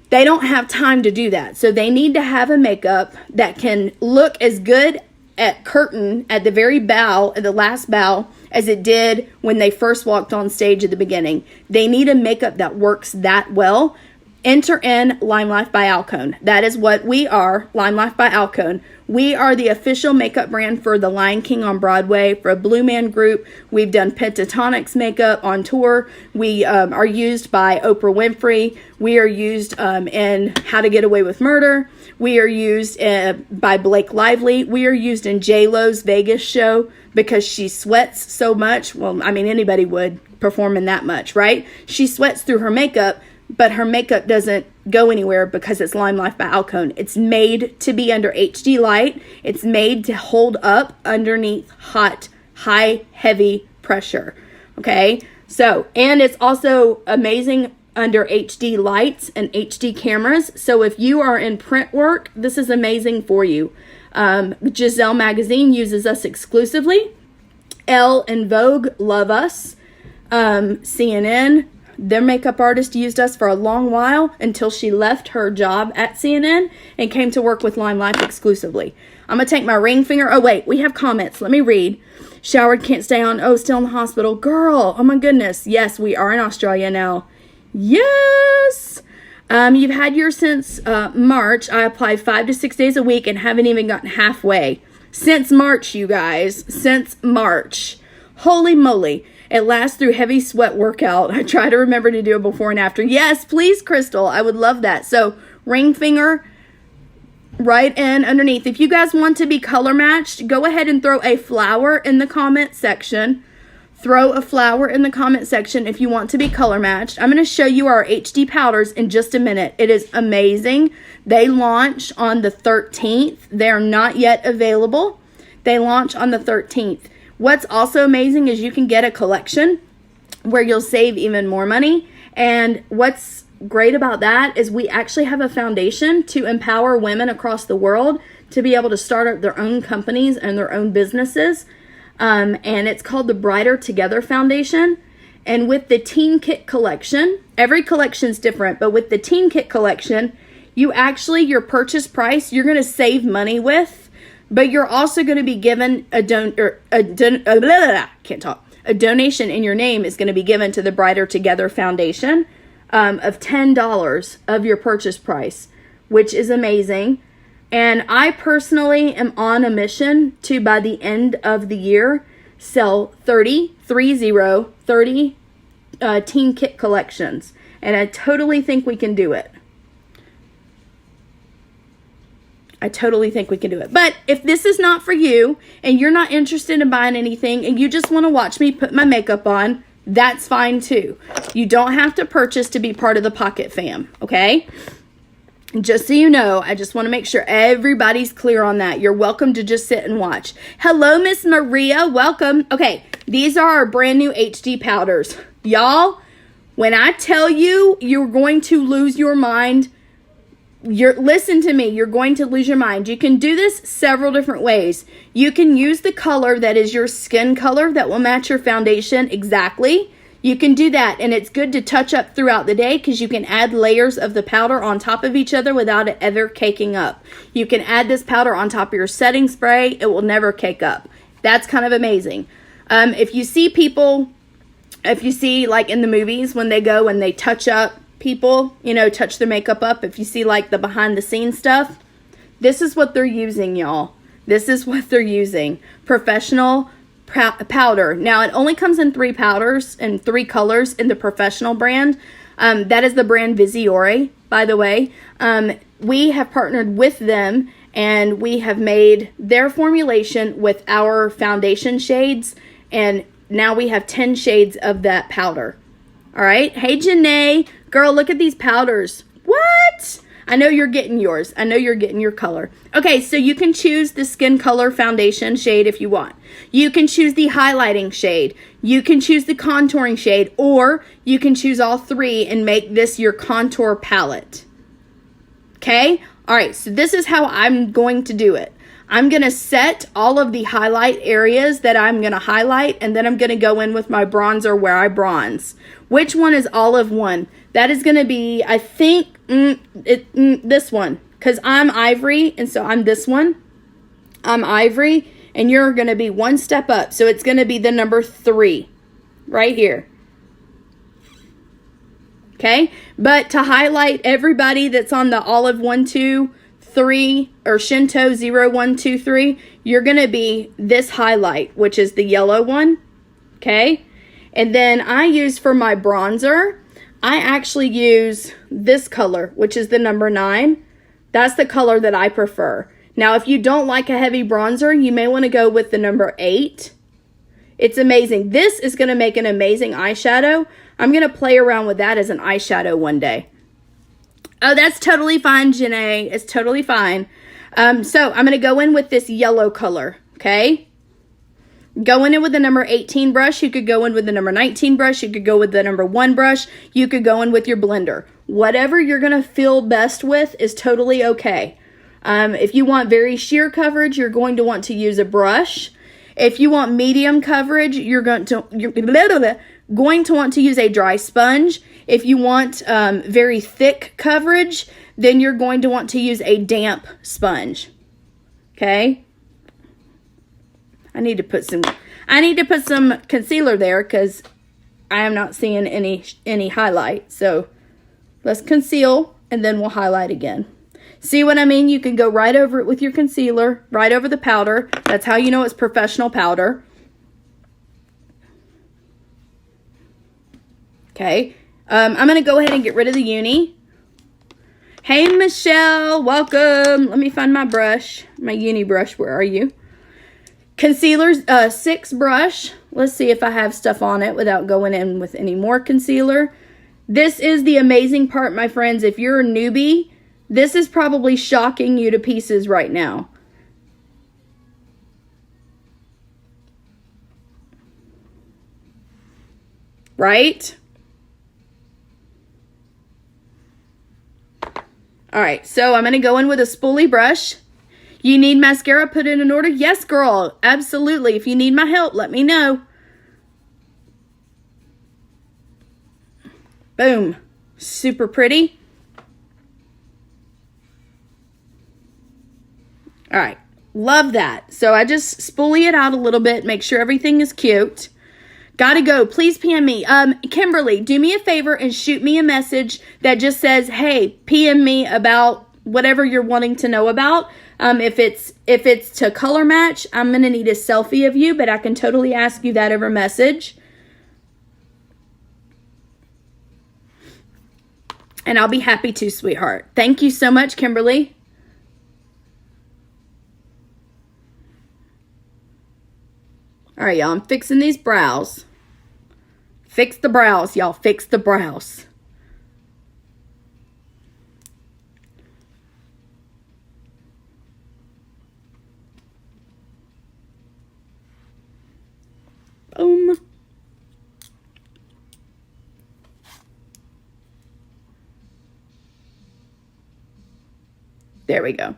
they don't have time to do that. So they need to have a makeup that can look as good at curtain at the very bow, at the last bow, as it did when they first walked on stage at the beginning. They need a makeup that works that well. Enter in Lime Life by Alcone. That is what we are, Lime Life by Alcone. We are the official makeup brand for The Lion King on Broadway, for Blue Man Group. We've done Pentatonix makeup on tour. We are used by Oprah Winfrey. We are used in How to Get Away with Murder. We are used by Blake Lively. We are used in J-Lo's Vegas show because she sweats so much. Well, I mean, anybody would performing that much, right? She sweats through her makeup, but her makeup doesn't go anywhere because it's Lime Life by Alcone. It's made to be under HD light. It's made to hold up underneath hot, high, heavy pressure. Okay? So, and it's also amazing under HD lights and HD cameras. So if you are in print work, this is amazing for you. Giselle Magazine uses us exclusively. Elle and Vogue love us. CNN, their makeup artist used us for a long while until she left her job at CNN and came to work with Lime Life exclusively. I'm going to take my ring finger. Oh, wait, we have comments. Let me read. Showered, can't stay on. Oh, still in the hospital. Girl, oh my goodness. Yes, we are in Australia now. Yes. You've had yours since March. I apply 5 to 6 days a week and haven't even gotten halfway. Since March, you guys. Since March. Holy moly. It lasts through heavy sweat workout. I try to remember to do it before and after. Yes, please, Crystal. I would love that. So, ring finger right in underneath. If you guys want to be color matched, go ahead and throw a flower in the comment section. Throw a flower in the comment section if you want to be color matched. I'm going to show you our HD powders in just a minute. It is amazing. They launch on the 13th. They're not yet available. They launch on the 13th. What's also amazing is you can get a collection where you'll save even more money. And what's great about that is we actually have a foundation to empower women across the world to be able to start up their own companies and their own businesses. And it's called the Brighter Together Foundation. And with the Teen Kit collection, every collection's different, but with the Teen Kit collection, you actually, your purchase price, you're going to save money with But you're also going to be given a donation in your name is going to be given to the Brighter Together Foundation of $10 of your purchase price, which is amazing. And I personally am on a mission to, by the end of the year, sell 30 teen kit collections. And I totally think we can do it. But if this is not for you and you're not interested in buying anything and you just want to watch me put my makeup on, that's fine too. You don't have to purchase to be part of the Pocket Fam, okay? Just so you know, I just want to make sure everybody's clear on that. You're welcome to just sit and watch. Hello, Miss Maria. Welcome. Okay, these are our brand new HD powders. Y'all, when I tell you you're going to lose your mind, listen to me, you're going to lose your mind. You can do this several different ways. You can use the color that is your skin color that will match your foundation exactly. You can do that, and it's good to touch up throughout the day because you can add layers of the powder on top of each other without it ever caking up. You can add this powder on top of your setting spray. It will never cake up. That's kind of amazing. If you see like in the movies when they go and they touch up people, touch their makeup up, if you see like the behind the scenes stuff, this is what they're using, y'all. This is what they're using. Professional powder. Now, it only comes in 3 powders and 3 colors in the Professional brand. That is the brand Visiore, by the way. We have partnered with them, and we have made their formulation with our foundation shades, and now we have 10 shades of that powder. All right. Hey, Janae. Girl, look at these powders. What? I know you're getting yours. I know you're getting your color. Okay, so you can choose the skin color foundation shade if you want. You can choose the highlighting shade. You can choose the contouring shade, or you can choose all 3 and make this your contour palette. Okay? All right, so this is how I'm going to do it. I'm going to set all of the highlight areas that I'm going to highlight, and then I'm going to go in with my bronzer where I bronze. Which one is Olive 1? That is going to be, I think, this one. Because I'm Ivory, and so I'm this one. I'm Ivory, and you're going to be one step up. So it's going to be the number 3 right here. Okay? But to highlight everybody that's on the Olive 1, 2, 3, or Shinto 0, 1, 2, 3, you're going to be this highlight, which is the yellow one. Okay? And then I use for my bronzer, I actually use this color, which is the number 9. That's the color that I prefer. Now, if you don't like a heavy bronzer, you may want to go with the number 8. It's amazing. This is going to make an amazing eyeshadow. I'm going to play around with that as an eyeshadow one day. Oh, that's totally fine, Janae. It's totally fine. So I'm going to go in with this yellow color, okay? Going in with the number 18 brush. You could go in with the number 19 brush. You could go with the number 1 brush. You could go in with your blender. Whatever you're going to feel best with is totally okay. If you want very sheer coverage, you're going to want to use a brush. If you want medium coverage, you're going to want to use a dry sponge. If you want very thick coverage, then you're going to want to use a damp sponge. Okay? I need to put some concealer there because I am not seeing any highlight. So let's conceal and then we'll highlight again. See what I mean? You can go right over it with your concealer, right over the powder. That's how you know it's professional powder. Okay. I'm going to go ahead and get rid of the uni. Hey, Michelle. Welcome. Let me find my brush. My uni brush. Where are you? Concealer's 6 brush. Let's see if I have stuff on it without going in with any more concealer. This is the amazing part, my friends. If you're a newbie, this is probably shocking you to pieces right now. Right? All right, so I'm going to go in with a spoolie brush. You need mascara put in order? Yes, girl. Absolutely. If you need my help, let me know. Boom. Super pretty. All right. Love that. So I just spoolie it out a little bit, make sure everything is cute. Gotta go. Please PM me. Kimberly, do me a favor and shoot me a message that just says, hey, PM me about whatever you're wanting to know about. If it's to color match, I'm going to need a selfie of you, but I can totally ask you that over message. And I'll be happy to, sweetheart. Thank you so much, Kimberly. All right, y'all, I'm fixing these brows. Fix the brows, y'all. Fix the brows. Boom. There we go.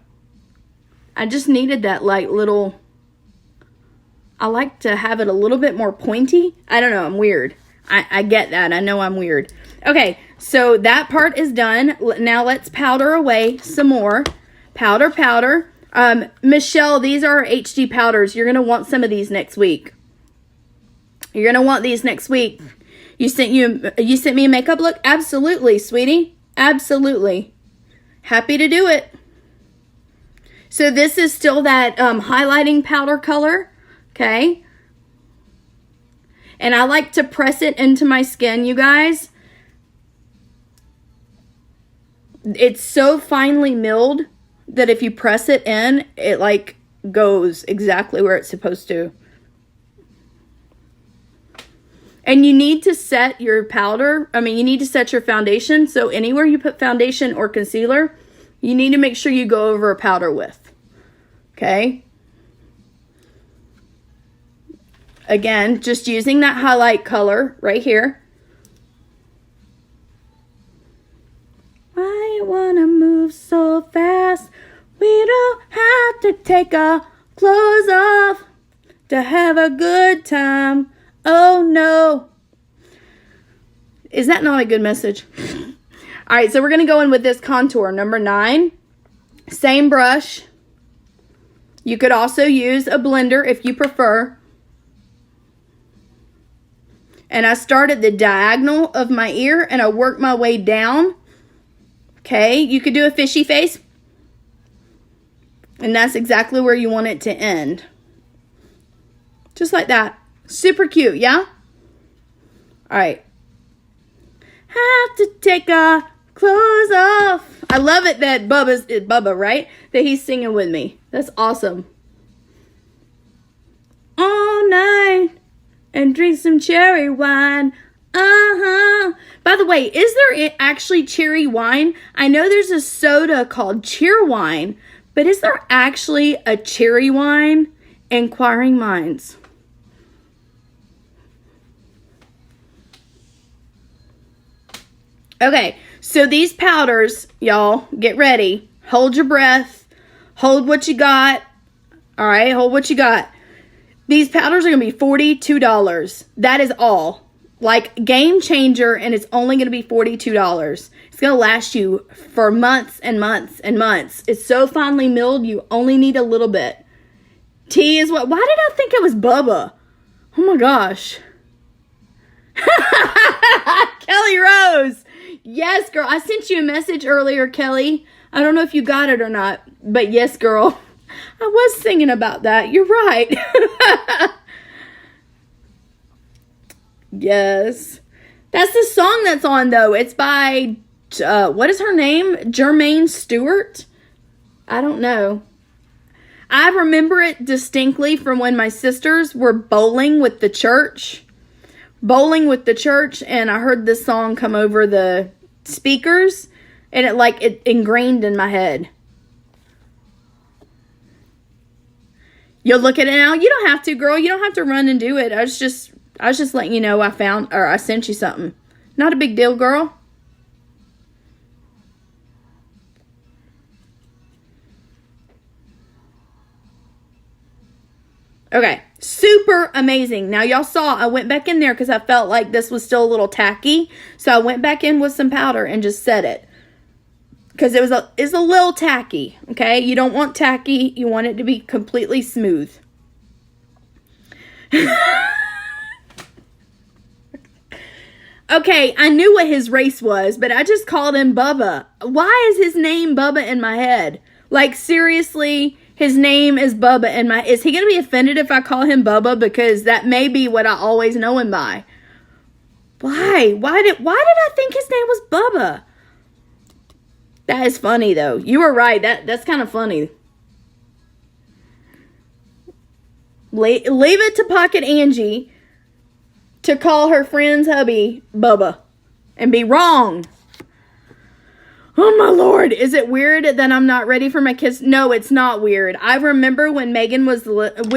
I just needed that like little... I like to have it a little bit more pointy. I don't know. I'm weird. I get that. I know I'm weird. Okay, so that part is done. Now let's powder away some more. Powder, powder. Michelle, these are HD powders. You're going to want some of these next week. You're going to want these next week. You sent me a makeup look? Absolutely, sweetie. Absolutely. Happy to do it. So this is still that highlighting powder color. Okay. And I like to press it into my skin, you guys. It's so finely milled that if you press it in, it like goes exactly where it's supposed to. And you need to set your powder, you need to set your foundation. So anywhere you put foundation or concealer, you need to make sure you go over a powder with. Okay. Again, just using that highlight color right here. I wanna move so fast. We don't have to take our clothes off to have a good time. Oh no. Is that not a good message? All right, so we're gonna go in with this contour, number 9. Same brush. You could also use a blender if you prefer. And I start at the diagonal of my ear and I work my way down. Okay, you could do a fishy face. And that's exactly where you want it to end. Just like that. Super cute, yeah? All right. Have to take our clothes off. I love it that Bubba, right? That he's singing with me. That's awesome. All night. And drink some cherry wine. By the way, is there actually cherry wine? I know there's a soda called Cheerwine, but is there actually a cherry wine? Inquiring minds. Okay, so these powders, y'all, get ready. Hold your breath. Hold what you got. All right, hold what you got. These powders are going to be $42. That is all. Like, game changer, and it's only going to be $42. It's going to last you for months and months and months. It's so finely milled, you only need a little bit. T is what? Why did I think it was Bubba? Oh my gosh. Kelly Rose. Yes, girl. I sent you a message earlier, Kelly. I don't know if you got it or not, but yes, girl. I was thinking about that. You're right. Yes. That's the song that's on, though. It's by, what is her name? Jermaine Stewart? I don't know. I remember it distinctly from when my sisters were bowling with the church. And I heard this song come over the speakers. And it ingrained in my head. You'll look at it now. You don't have to, girl. You don't have to run and do it. I was just letting you know I sent you something. Not a big deal, girl. Okay. Super amazing. Now, y'all saw I went back in there because I felt like this was still a little tacky. So I went back in with some powder and just set it. because it's a little tacky, okay? You don't want tacky. You want it to be completely smooth. Okay, I knew what his race was, but I just called him Bubba. Why is his name Bubba in my head? Like, seriously, his name is Bubba in my... Is he going to be offended if I call him Bubba? Because that may be what I always know him by. Why? Why did I think his name was Bubba? That is funny, though. You were right. That's kind of funny. Leave it to Pocket Angie to call her friend's hubby Bubba and be wrong. Oh my Lord. Is it weird that I'm not ready for my kids? No, it's not weird. I remember when Megan was, it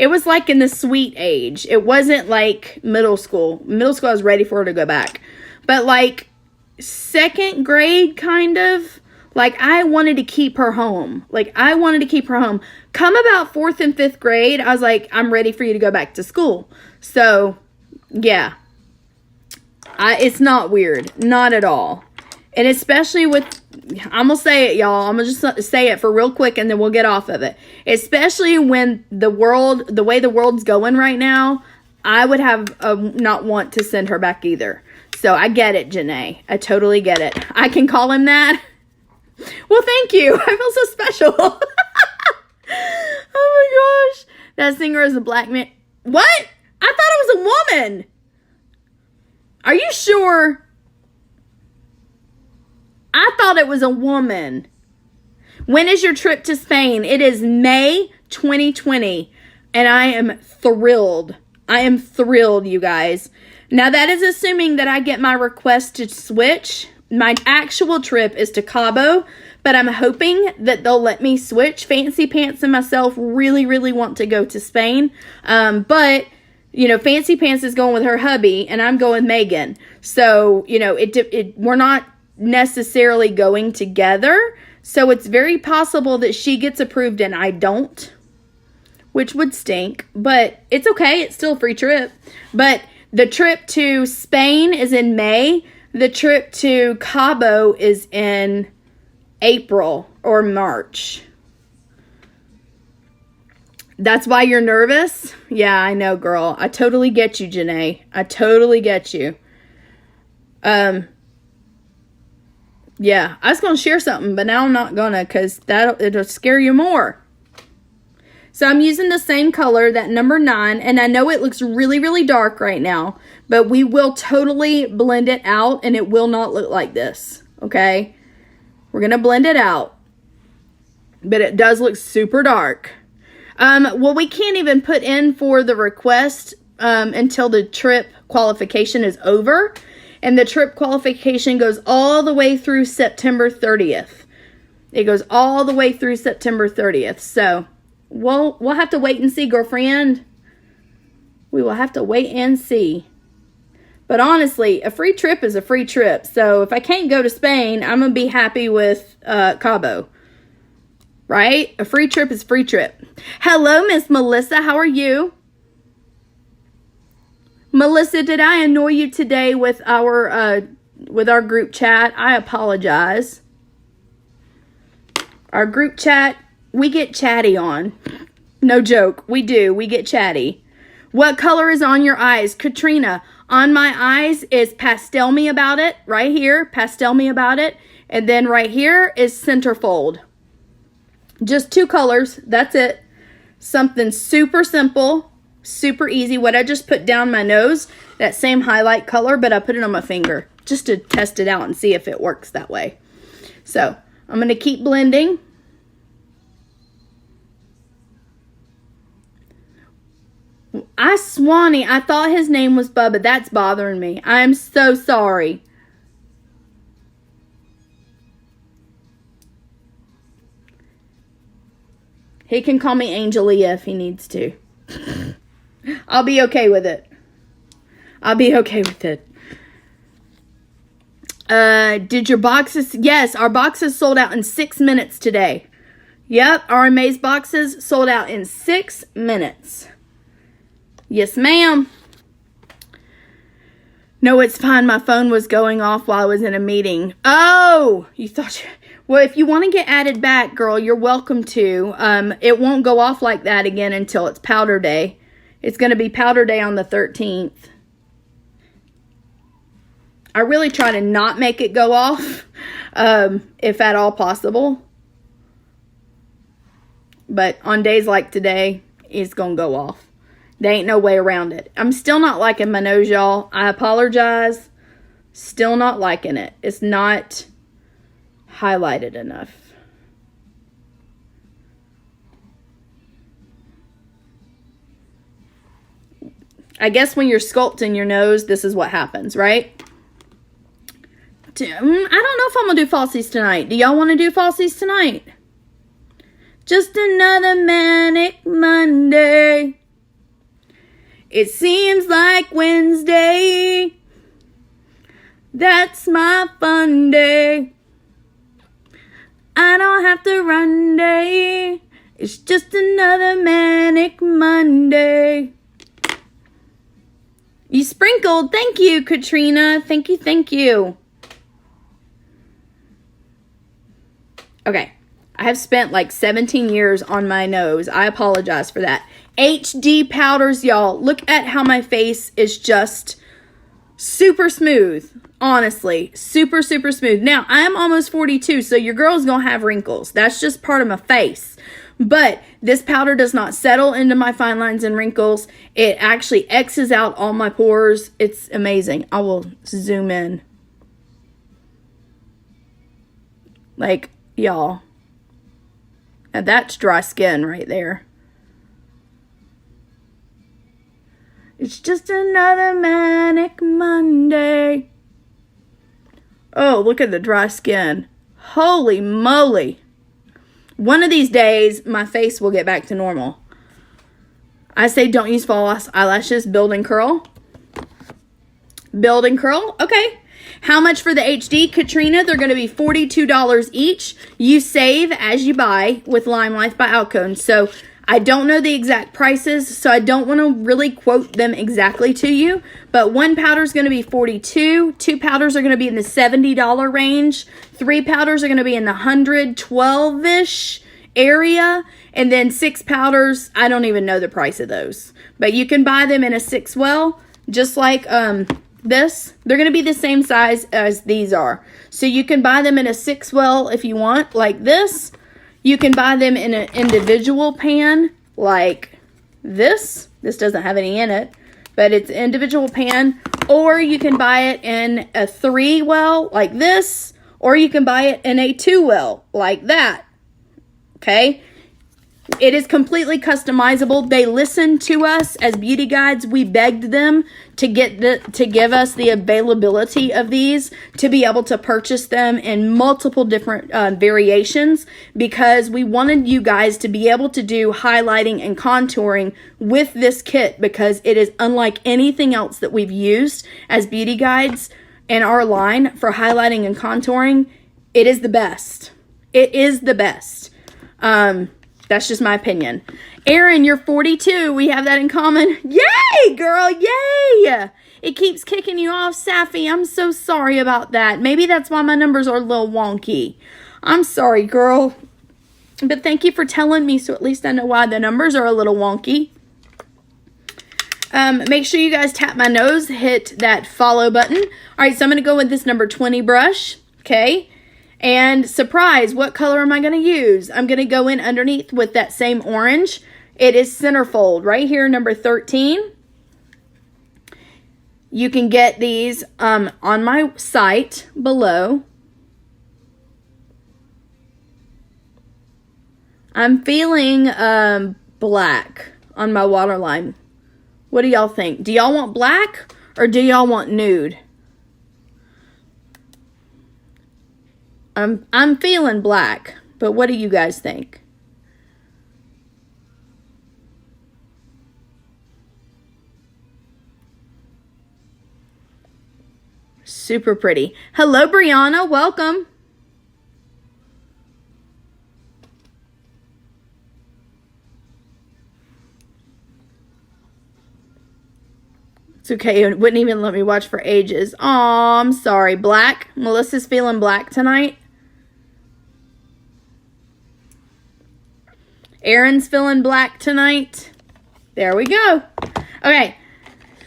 was like in the sweet age. It wasn't like middle school. Middle school, I was ready for her to go back. But like second grade, kind of, like I wanted to keep her home. Come about 4th and 5th grade, I was like, I'm ready for you to go back to school. So, yeah. It's not weird. Not at all. And especially with, I'm going to say it, y'all. I'm going to just say it for real quick and then we'll get off of it. Especially when the way the world's going right now, I would have not want to send her back either. So, I get it, Janae. I totally get it. I can call him that. Well, thank you. I feel so special. Oh my gosh. That singer is a black man. What? I thought it was a woman. Are you sure? I thought it was a woman. When is your trip to Spain? It is May 2020. And I am thrilled. I am thrilled, you guys. Now, that is assuming that I get my request to switch. My actual trip is to Cabo, but I'm hoping that they'll let me switch. Fancy Pants and myself really, really want to go to Spain. But, you know, Fancy Pants is going with her hubby, and I'm going with Megan. So, you know, we're not necessarily going together. So it's very possible that she gets approved and I don't, which would stink. But it's okay. It's still a free trip. But the trip to Spain is in May. The trip to Cabo is in April or March. That's why you're nervous? Yeah, I know, girl. I totally get you, Janae. I totally get you. Yeah, I was going to share something, but now I'm not going to because it'll scare you more. So I'm using the same color, that number 9, and I know it looks really, really dark right now, but we will totally blend it out, and it will not look like this, okay? We're going to blend it out, but it does look super dark. Well, we can't even put in for the request until the trip qualification is over, and the trip qualification goes all the way through September 30th. It goes all the way through September 30th, so... We'll have to wait and see, girlfriend. We will have to wait and see. But honestly, a free trip is a free trip. So if I can't go to Spain, I'm going to be happy with Cabo. Right? A free trip is a free trip. Hello, Miss Melissa. How are you? Melissa, did I annoy you today with our group chat? I apologize. Our group chat, we get chatty on. No joke. We do. We get chatty. What color is on your eyes? Katrina, on my eyes is Pastel Me About It. Right here. Pastel Me About It. And then right here is Centerfold. Just 2 colors. That's it. Something super simple. Super easy. What I just put down my nose. That same highlight color. But I put it on my finger. Just to test it out and see if it works that way. So, I'm going to keep blending. Swanee, I thought his name was Bubba. That's bothering me. I'm so sorry. He can call me Angelia if he needs to. I'll be okay with it. I'll be okay with it. Did your boxes? Yes, our boxes sold out in 6 minutes today. Yep, our Amaze boxes sold out in 6 minutes. Yes, ma'am. No, it's fine. My phone was going off while I was in a meeting. Oh, you thought well, if you want to get added back, girl, you're welcome to. It won't go off like that again until it's powder day. It's going to be powder day on the 13th. I really try to not make it go off, if at all possible. But on days like today, it's going to go off. There ain't no way around it. I'm still not liking my nose, y'all. I apologize. Still not liking it. It's not highlighted enough. I guess when you're sculpting your nose, this is what happens, right? I don't know if I'm going to do falsies tonight. Do y'all want to do falsies tonight? Just another manic Monday. It seems like Wednesday. That's my fun day. I don't have to run day. It's just another manic Monday. You sprinkled. Thank you, Katrina. Thank you, thank you. Okay. I have spent like 17 years on my nose. I apologize for that. HD powders, y'all. Look at how my face is just super smooth. Honestly, super, super smooth. Now, I'm almost 42, so your girl's gonna have wrinkles. That's just part of my face. But this powder does not settle into my fine lines and wrinkles. It actually X's out all my pores. It's amazing. I will zoom in. Like, y'all. Now that's dry skin right there. It's just another manic Monday. Oh, look at the dry skin. Holy moly. One of these days, my face will get back to normal. I say don't use false eyelashes. Build and curl. Build and curl. Okay. How much for the HD, Katrina? They're going to be $42 each. You save as you buy with Lime Life by Alcone. So I don't know the exact prices, so I don't want to really quote them exactly to you. But one powder is going to be $42. Two powders are going to be in the $70 range. Three powders are going to be in the $112-ish area. And then 6 powders, I don't even know the price of those. But you can buy them in a 6-well, just like this. They're going to be the same size as these are. So you can buy them in a 6-well if you want, like this. You can buy them in an individual pan like this. This doesn't have any in it, but it's an individual pan. Or you can buy it in a 3-well like this. Or you can buy it in a 2-well like that. Okay? It is completely customizable. They listened to us as beauty guides. We begged them to give us the availability of these, to be able to purchase them in multiple different variations, because we wanted you guys to be able to do highlighting and contouring with this kit, because it is unlike anything else that we've used as beauty guides in our line for highlighting and contouring. It is the best. It is the best. That's just my opinion. Erin, you're 42. We have that in common. Yay, girl. Yay. It keeps kicking you off, Safi. I'm so sorry about that. Maybe that's why my numbers are a little wonky. I'm sorry, girl. But thank you for telling me, so at least I know why the numbers are a little wonky. Make sure you guys tap my nose. Hit that follow button. All right, so I'm going to go with this number 20 brush. Okay. And surprise, what color am I going to use? I'm going to go in underneath with that same orange. It is Centerfold right here, number 13. You can get these on my site below. I'm feeling black on my waterline. What do y'all think? Do y'all want black or do y'all want nude? I'm feeling black, but what do you guys think? Super pretty. Hello, Brianna. Welcome. okay. It wouldn't even let me watch for ages. Aw, I'm sorry. Black. Melissa's feeling black tonight. Aaron's feeling black tonight. There we go. Okay.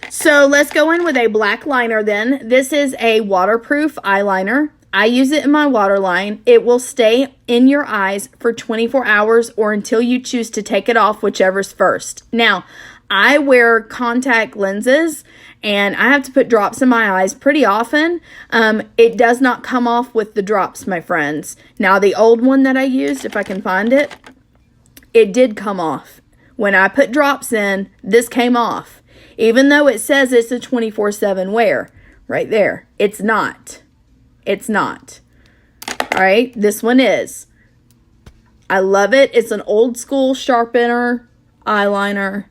So let's go in with a black liner then. This is a waterproof eyeliner. I use it in my waterline. It will stay in your eyes for 24 hours or until you choose to take it off, whichever's first. Now, I wear contact lenses and I have to put drops in my eyes pretty often. It does not come off with the drops, my friends. Now, the old one that I used, if I can find it, it did come off. When I put drops in, this came off. Even though it says it's a 24/7 wear right there. It's not. It's not. All right, this one is. I love it. It's an old school sharpener eyeliner.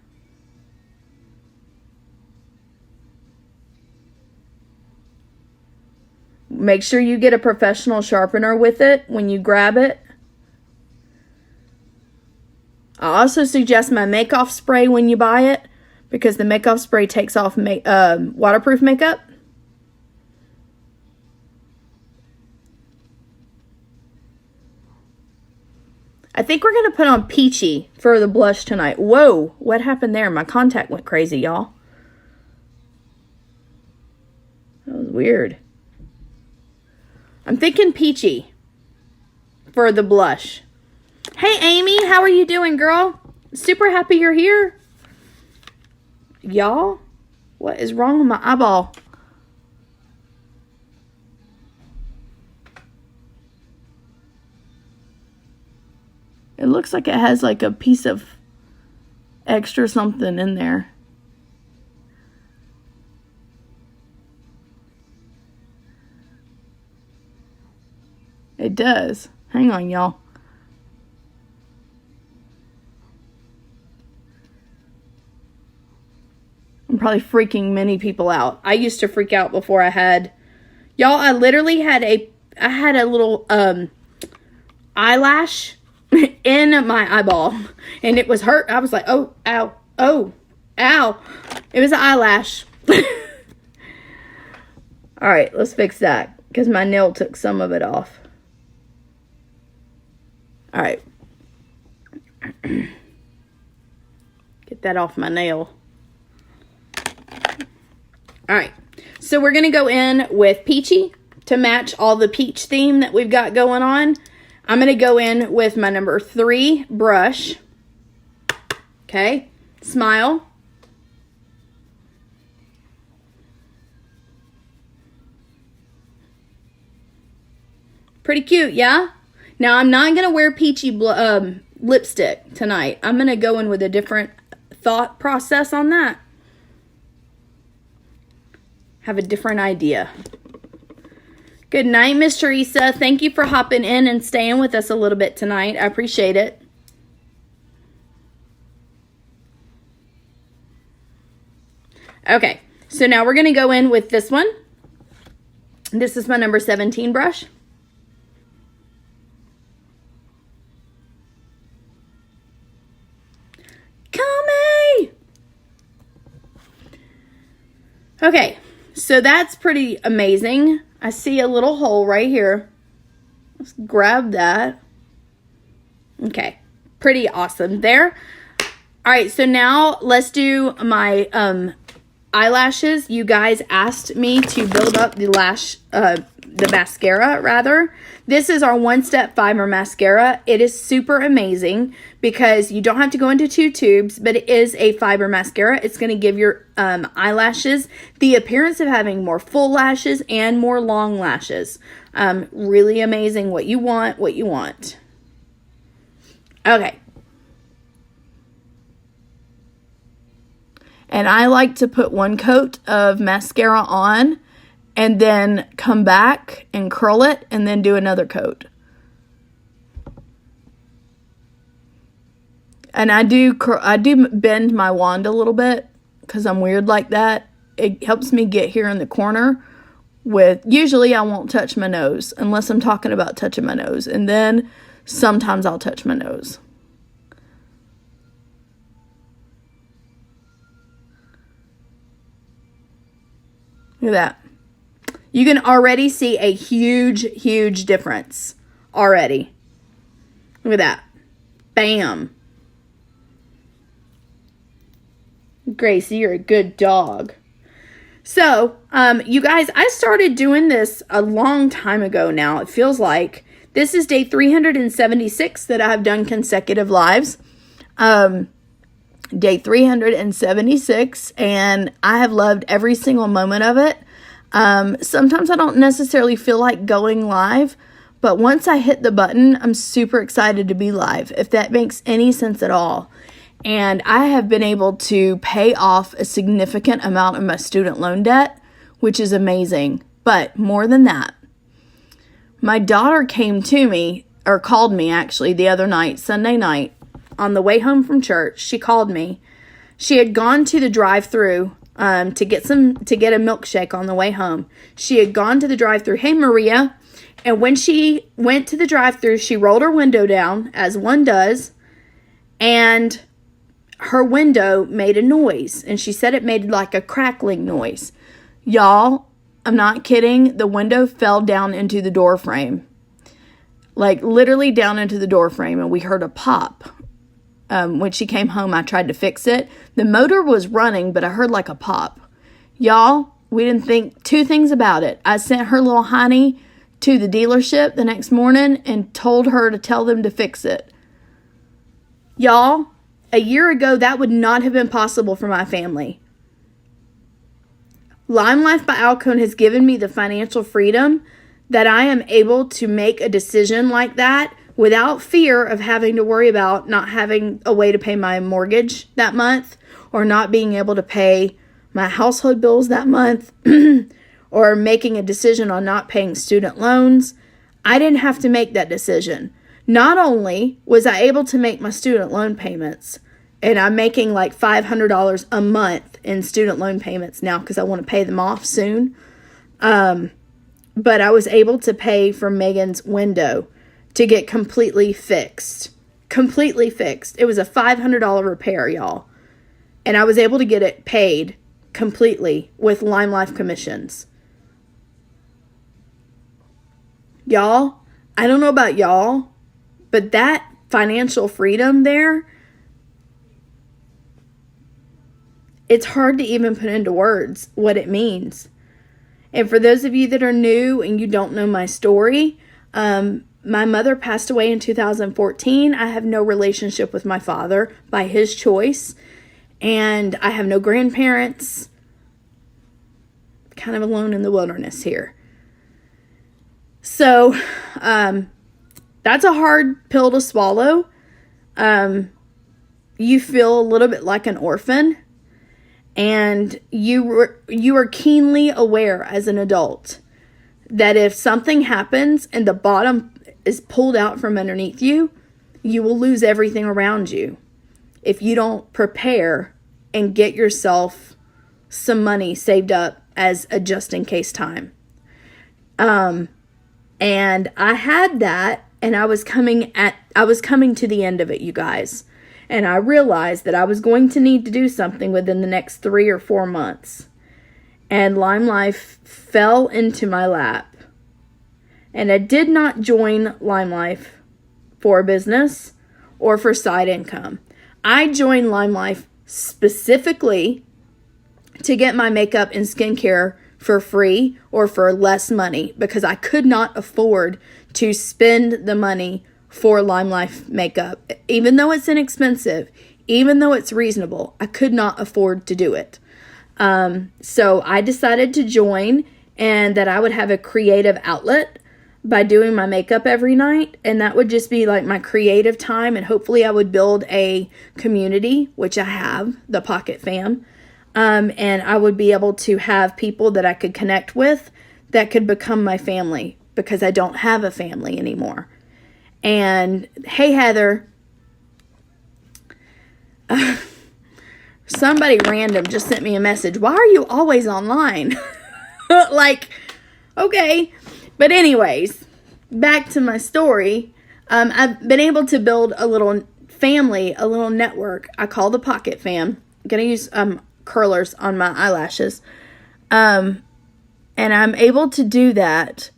Make sure you get a professional sharpener with it when you grab it. I also suggest my Make-Off spray when you buy it, because the Make-Off spray takes off waterproof makeup. I think we're going to put on Peachy for the blush tonight. Whoa, what happened there? My contact went crazy, y'all. That was weird. I'm thinking Peachy for the blush. Hey, Amy, how are you doing, girl? Super happy you're here. Y'all, what is wrong with my eyeball? It looks like it has like a piece of extra something in there. It does. Hang on, y'all. I'm probably freaking many people out. I used to freak out before I had... Y'all, I literally had a little eyelash in my eyeball. And it was hurt. I was like, oh, ow, oh, ow. It was an eyelash. Alright, let's fix that. Because my nail took some of it off. Alright. Get that off my nail. Alright, so we're going to go in with Peachy to match all the peach theme that we've got going on. I'm going to go in with my number 3 brush. Okay, smile. Pretty cute, yeah? Now, I'm not going to wear Peachy lipstick tonight. I'm going to go in with a different thought process on that. Have a different idea. Good night, Miss Teresa. Thank you for hopping in and staying with us a little bit tonight. I appreciate it. Okay, so now we're going to go in with this one. This is my number 17 brush. Come Okay, so that's pretty amazing. I see a little hole right here. Let's grab that. Okay, pretty awesome there. All right, so now let's do my eyelashes. You guys asked me to build up the mascara rather. This is our One Step Fiber mascara. It is super amazing because you don't have to go into 2 tubes, but it is a fiber mascara. It's going to give your eyelashes the appearance of having more full lashes and more long lashes. Really amazing. What you want. Okay. And I like to put 1 coat of mascara on and then come back and curl it and then do another coat. And I do bend my wand a little bit because I'm weird like that. It helps me get here in the corner usually I won't touch my nose unless I'm talking about touching my nose. And then sometimes I'll touch my nose. Look at that. You can already see a huge difference already. Look at that. Bam. Gracie, you're a good dog. So, you guys, I started doing this a long time ago now. It feels like this is day 376 that I've done consecutive lives. Day 376, and I have loved every single moment of it. Sometimes I don't necessarily feel like going live, but once I hit the button, I'm super excited to be live, if that makes any sense at all. And I have been able to pay off a significant amount of my student loan debt, which is amazing. But more than that, my daughter came to me, or called me actually, the other night, Sunday night, on the way home from church. She called me. She had gone to the drive-thru to get a milkshake on the way home. She had gone to the drive-thru. Hey, Maria. And when she went to the drive-thru, she rolled her window down, as one does, and her window made a noise. And she said it made like a crackling noise. Y'all, I'm not kidding. The window fell down into the door frame. Like literally down into the door frame, and we heard a pop. When she came home, I tried to fix it. The motor was running, but I heard like a pop. Y'all, we didn't think two things about it. I sent her little honey to the dealership the next morning and told her to tell them to fix it. Y'all, a year ago, that would not have been possible for my family. Lime Life by Alcone has given me the financial freedom that I am able to make a decision like that without fear of having to worry about not having a way to pay my mortgage that month, or not being able to pay my household bills that month, or making a decision on not paying student loans. I didn't have to make that decision. Not only was I able to make my student loan payments, and I'm making like $500 a month in student loan payments now because I want to pay them off soon, but I was able to pay for Megan's window to get completely fixed. Completely fixed. It was a $500 repair, y'all. And I was able to get it paid completely with Lime Life commissions. Y'all, I don't know about y'all, but that financial freedom there, it's hard to even put into words what it means. And for those of you that are new and you don't know my story, my mother passed away in 2014. I have no relationship with my father by his choice. And I have no grandparents. Kind of alone in the wilderness here. So, that's a hard pill to swallow. You feel a little bit like an orphan. And you are keenly aware as an adult that if something happens and the bottom is pulled out from underneath you, you will lose everything around you if you don't prepare and get yourself some money saved up as a just in case time. And I had that, and I was coming to the end of it, you guys. And I realized that I was going to need to do something within the next 3 or 4 months. And Lime Life fell into my lap. And I did not join Lime Life for business or for side income. I joined Lime Life specifically to get my makeup and skincare for free or for less money, because I could not afford to spend the money for Lime Life makeup. Even though it's inexpensive, even though it's reasonable, I could not afford to do it. So I decided to join, and that I would have a creative outlet by doing my makeup every night, and that would just be like my creative time, and hopefully I would build a community, which I have, the Pocket Fam, and I would be able to have people that I could connect with that could become my family, because I don't have a family anymore. And hey, Heather, somebody random just sent me a message. Why are you always online? Like, okay. But anyways, back to my story. I've been able to build a little family, a little network. I call the Pocket Fam. I'm going to use curlers on my eyelashes. And I'm able to do that,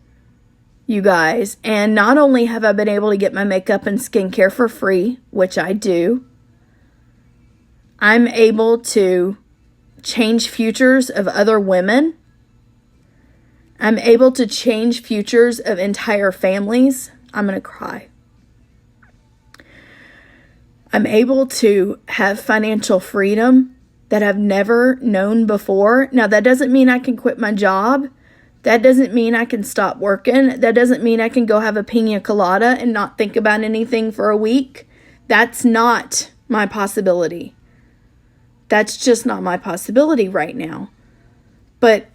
you guys. And not only have I been able to get my makeup and skincare for free, which I do, I'm able to change futures of other women. I'm able to change futures of entire families. I'm going to cry. I'm able to have financial freedom that I've never known before. Now, that doesn't mean I can quit my job. That doesn't mean I can stop working. That doesn't mean I can go have a pina colada and not think about anything for a week. That's not my possibility. That's just not my possibility right now. But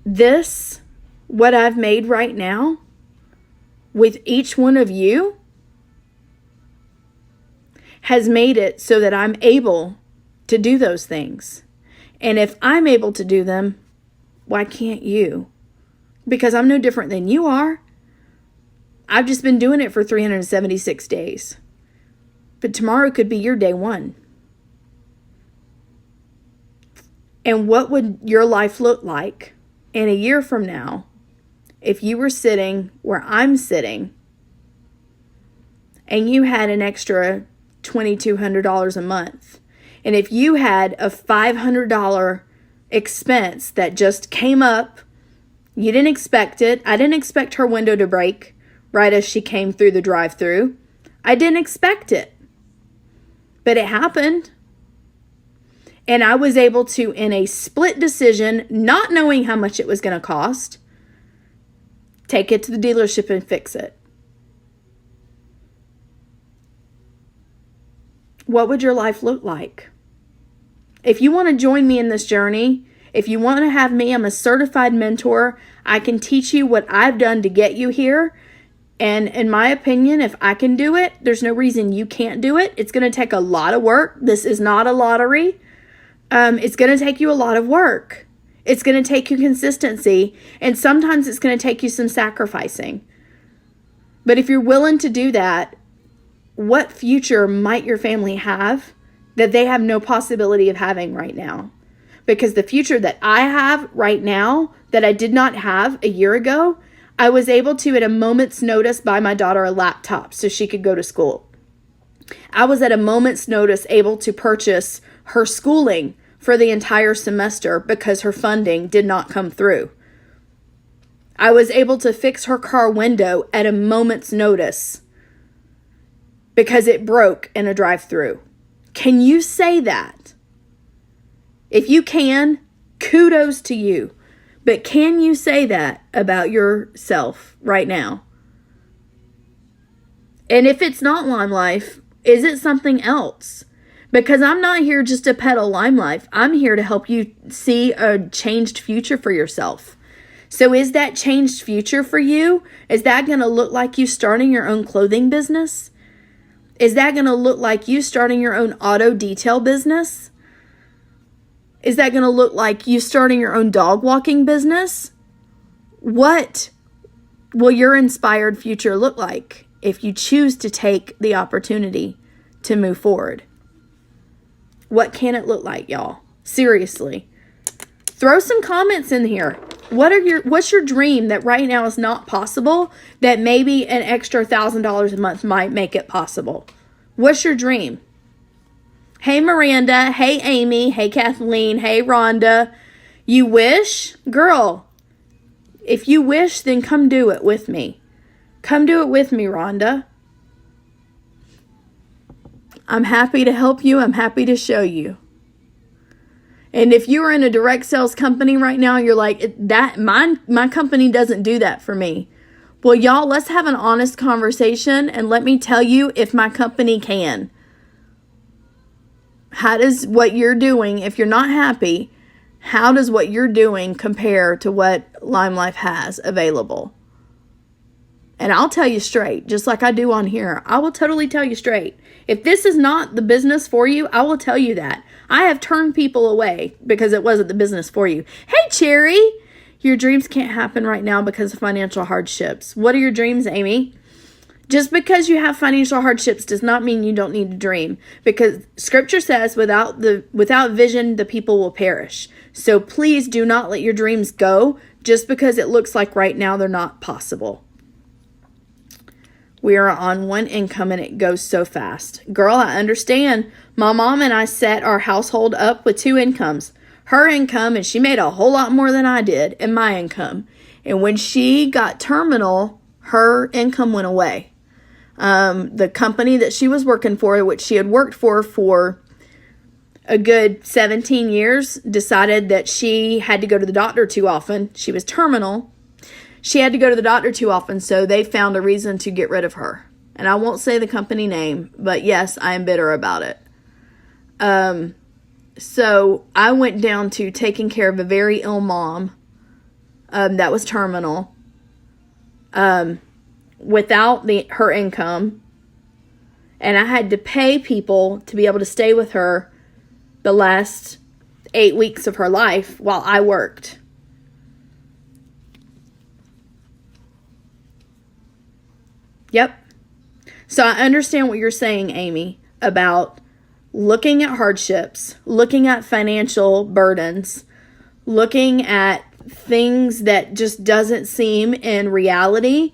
this, what I've made right now, with each one of you, has made it so that I'm able to do those things. And if I'm able to do them, why can't you? Because I'm no different than you are. I've just been doing it for 376 days. But tomorrow could be your day one. And what would your life look like in a year from now if you were sitting where I'm sitting and you had an extra $2,200 a month? And if you had a $500 expense that just came up, you didn't expect it. I didn't expect her window to break right as she came through the drive-thru. I didn't expect it. But it happened. And I was able to, in a split decision, not knowing how much it was going to cost, take it to the dealership and fix it. What would your life look like? If you want to join me in this journey, if you want to have me, I'm a certified mentor. I can teach you what I've done to get you here. And in my opinion, if I can do it, there's no reason you can't do it. It's going to take a lot of work. This is not a lottery. It's going to take you a lot of work. It's going to take you consistency. And sometimes it's going to take you some sacrificing. But if you're willing to do that, what future might your family have that they have no possibility of having right now? Because the future that I have right now that I did not have a year ago, I was able to, at a moment's notice, buy my daughter a laptop so she could go to school. I was at a moment's notice able to purchase her schooling for the entire semester because her funding did not come through. I was able to fix her car window at a moment's notice because it broke in a drive-thru. Can you say that? If you can, kudos to you. But can you say that about yourself right now? And if it's not Lime Life, is it something else? Because I'm not here just to peddle Lime Life. I'm here to help you see a changed future for yourself. So is that changed future for you? Is that going to look like you starting your own clothing business? Is that going to look like you starting your own auto detail business? Is that going to look like you starting your own dog walking business? What will your inspired future look like if you choose to take the opportunity to move forward? What can it look like, y'all? Seriously. Throw some comments in here. What's your dream that right now is not possible that maybe an extra $1,000 a month might make it possible? What's your dream? Hey, Miranda. Hey, Amy. Hey, Kathleen. Hey, Rhonda. You wish? Girl, if you wish, then come do it with me. Come do it with me, Rhonda. I'm happy to help you. I'm happy to show you. And if you're in a direct sales company right now, you're like, that my company doesn't do that for me. Well, y'all, let's have an honest conversation and let me tell you if my company can. How does what you're doing, if you're not happy, how does what you're doing compare to what Lime Life has available? And I'll tell you straight, just like I do on here. I will totally tell you straight. If this is not the business for you, I will tell you that. I have turned people away because it wasn't the business for you. Hey, Cherry, your dreams can't happen right now because of financial hardships. What are your dreams, Amy? Just because you have financial hardships does not mean you don't need to dream. Because Scripture says without vision, the people will perish. So please do not let your dreams go just because it looks like right now they're not possible. We are on one income and it goes so fast. Girl, I understand. My mom and I set our household up with 2 incomes. Her income, and she made a whole lot more than I did, and my income. And when she got terminal, her income went away. The company that she was working for, which she had worked for a good 17 years, decided that she had to go to the doctor too often. She was terminal. She had to go to the doctor too often, so they found a reason to get rid of her. And I won't say the company name, but yes, I am bitter about it. So I went down to taking care of a very ill mom that was terminal without her income. And I had to pay people to be able to stay with her the last 8 weeks of her life while I worked. Yep. So I understand what you're saying, Amy, about looking at hardships, looking at financial burdens, looking at things that just doesn't seem in reality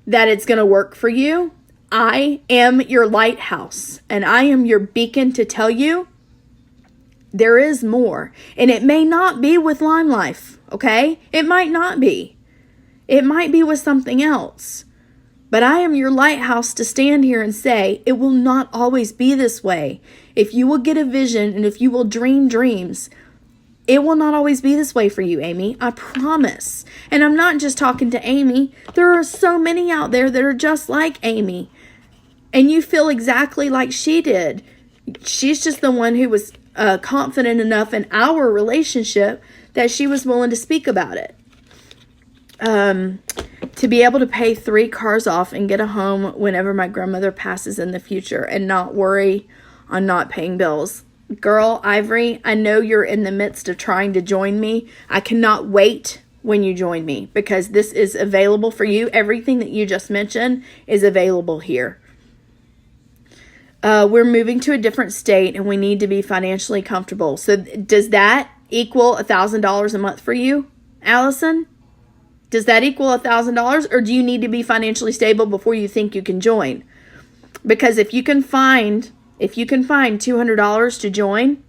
that it's going to work for you. I am your lighthouse, and I am your beacon to tell you there is more. And it may not be with Lime Life, okay? It might not be. It might be with something else. But I am your lighthouse to stand here and say, it will not always be this way. If you will get a vision and if you will dream dreams, it will not always be this way for you, Amy. I promise. And I'm not just talking to Amy. There are so many out there that are just like Amy. And you feel exactly like she did. She's just the one who was confident enough in our relationship that she was willing to speak about it. To be able to pay 3 cars off and get a home whenever my grandmother passes in the future and not worry on not paying bills. Girl, Ivory, I know you're in the midst of trying to join me. I cannot wait when you join me because this is available for you. Everything that you just mentioned is available here. We're moving to a different state and we need to be financially comfortable. So does that equal $1,000 a month for you, Allison? Does that equal $1,000, or do you need to be financially stable before you think you can join? Because if you can find $200 to join,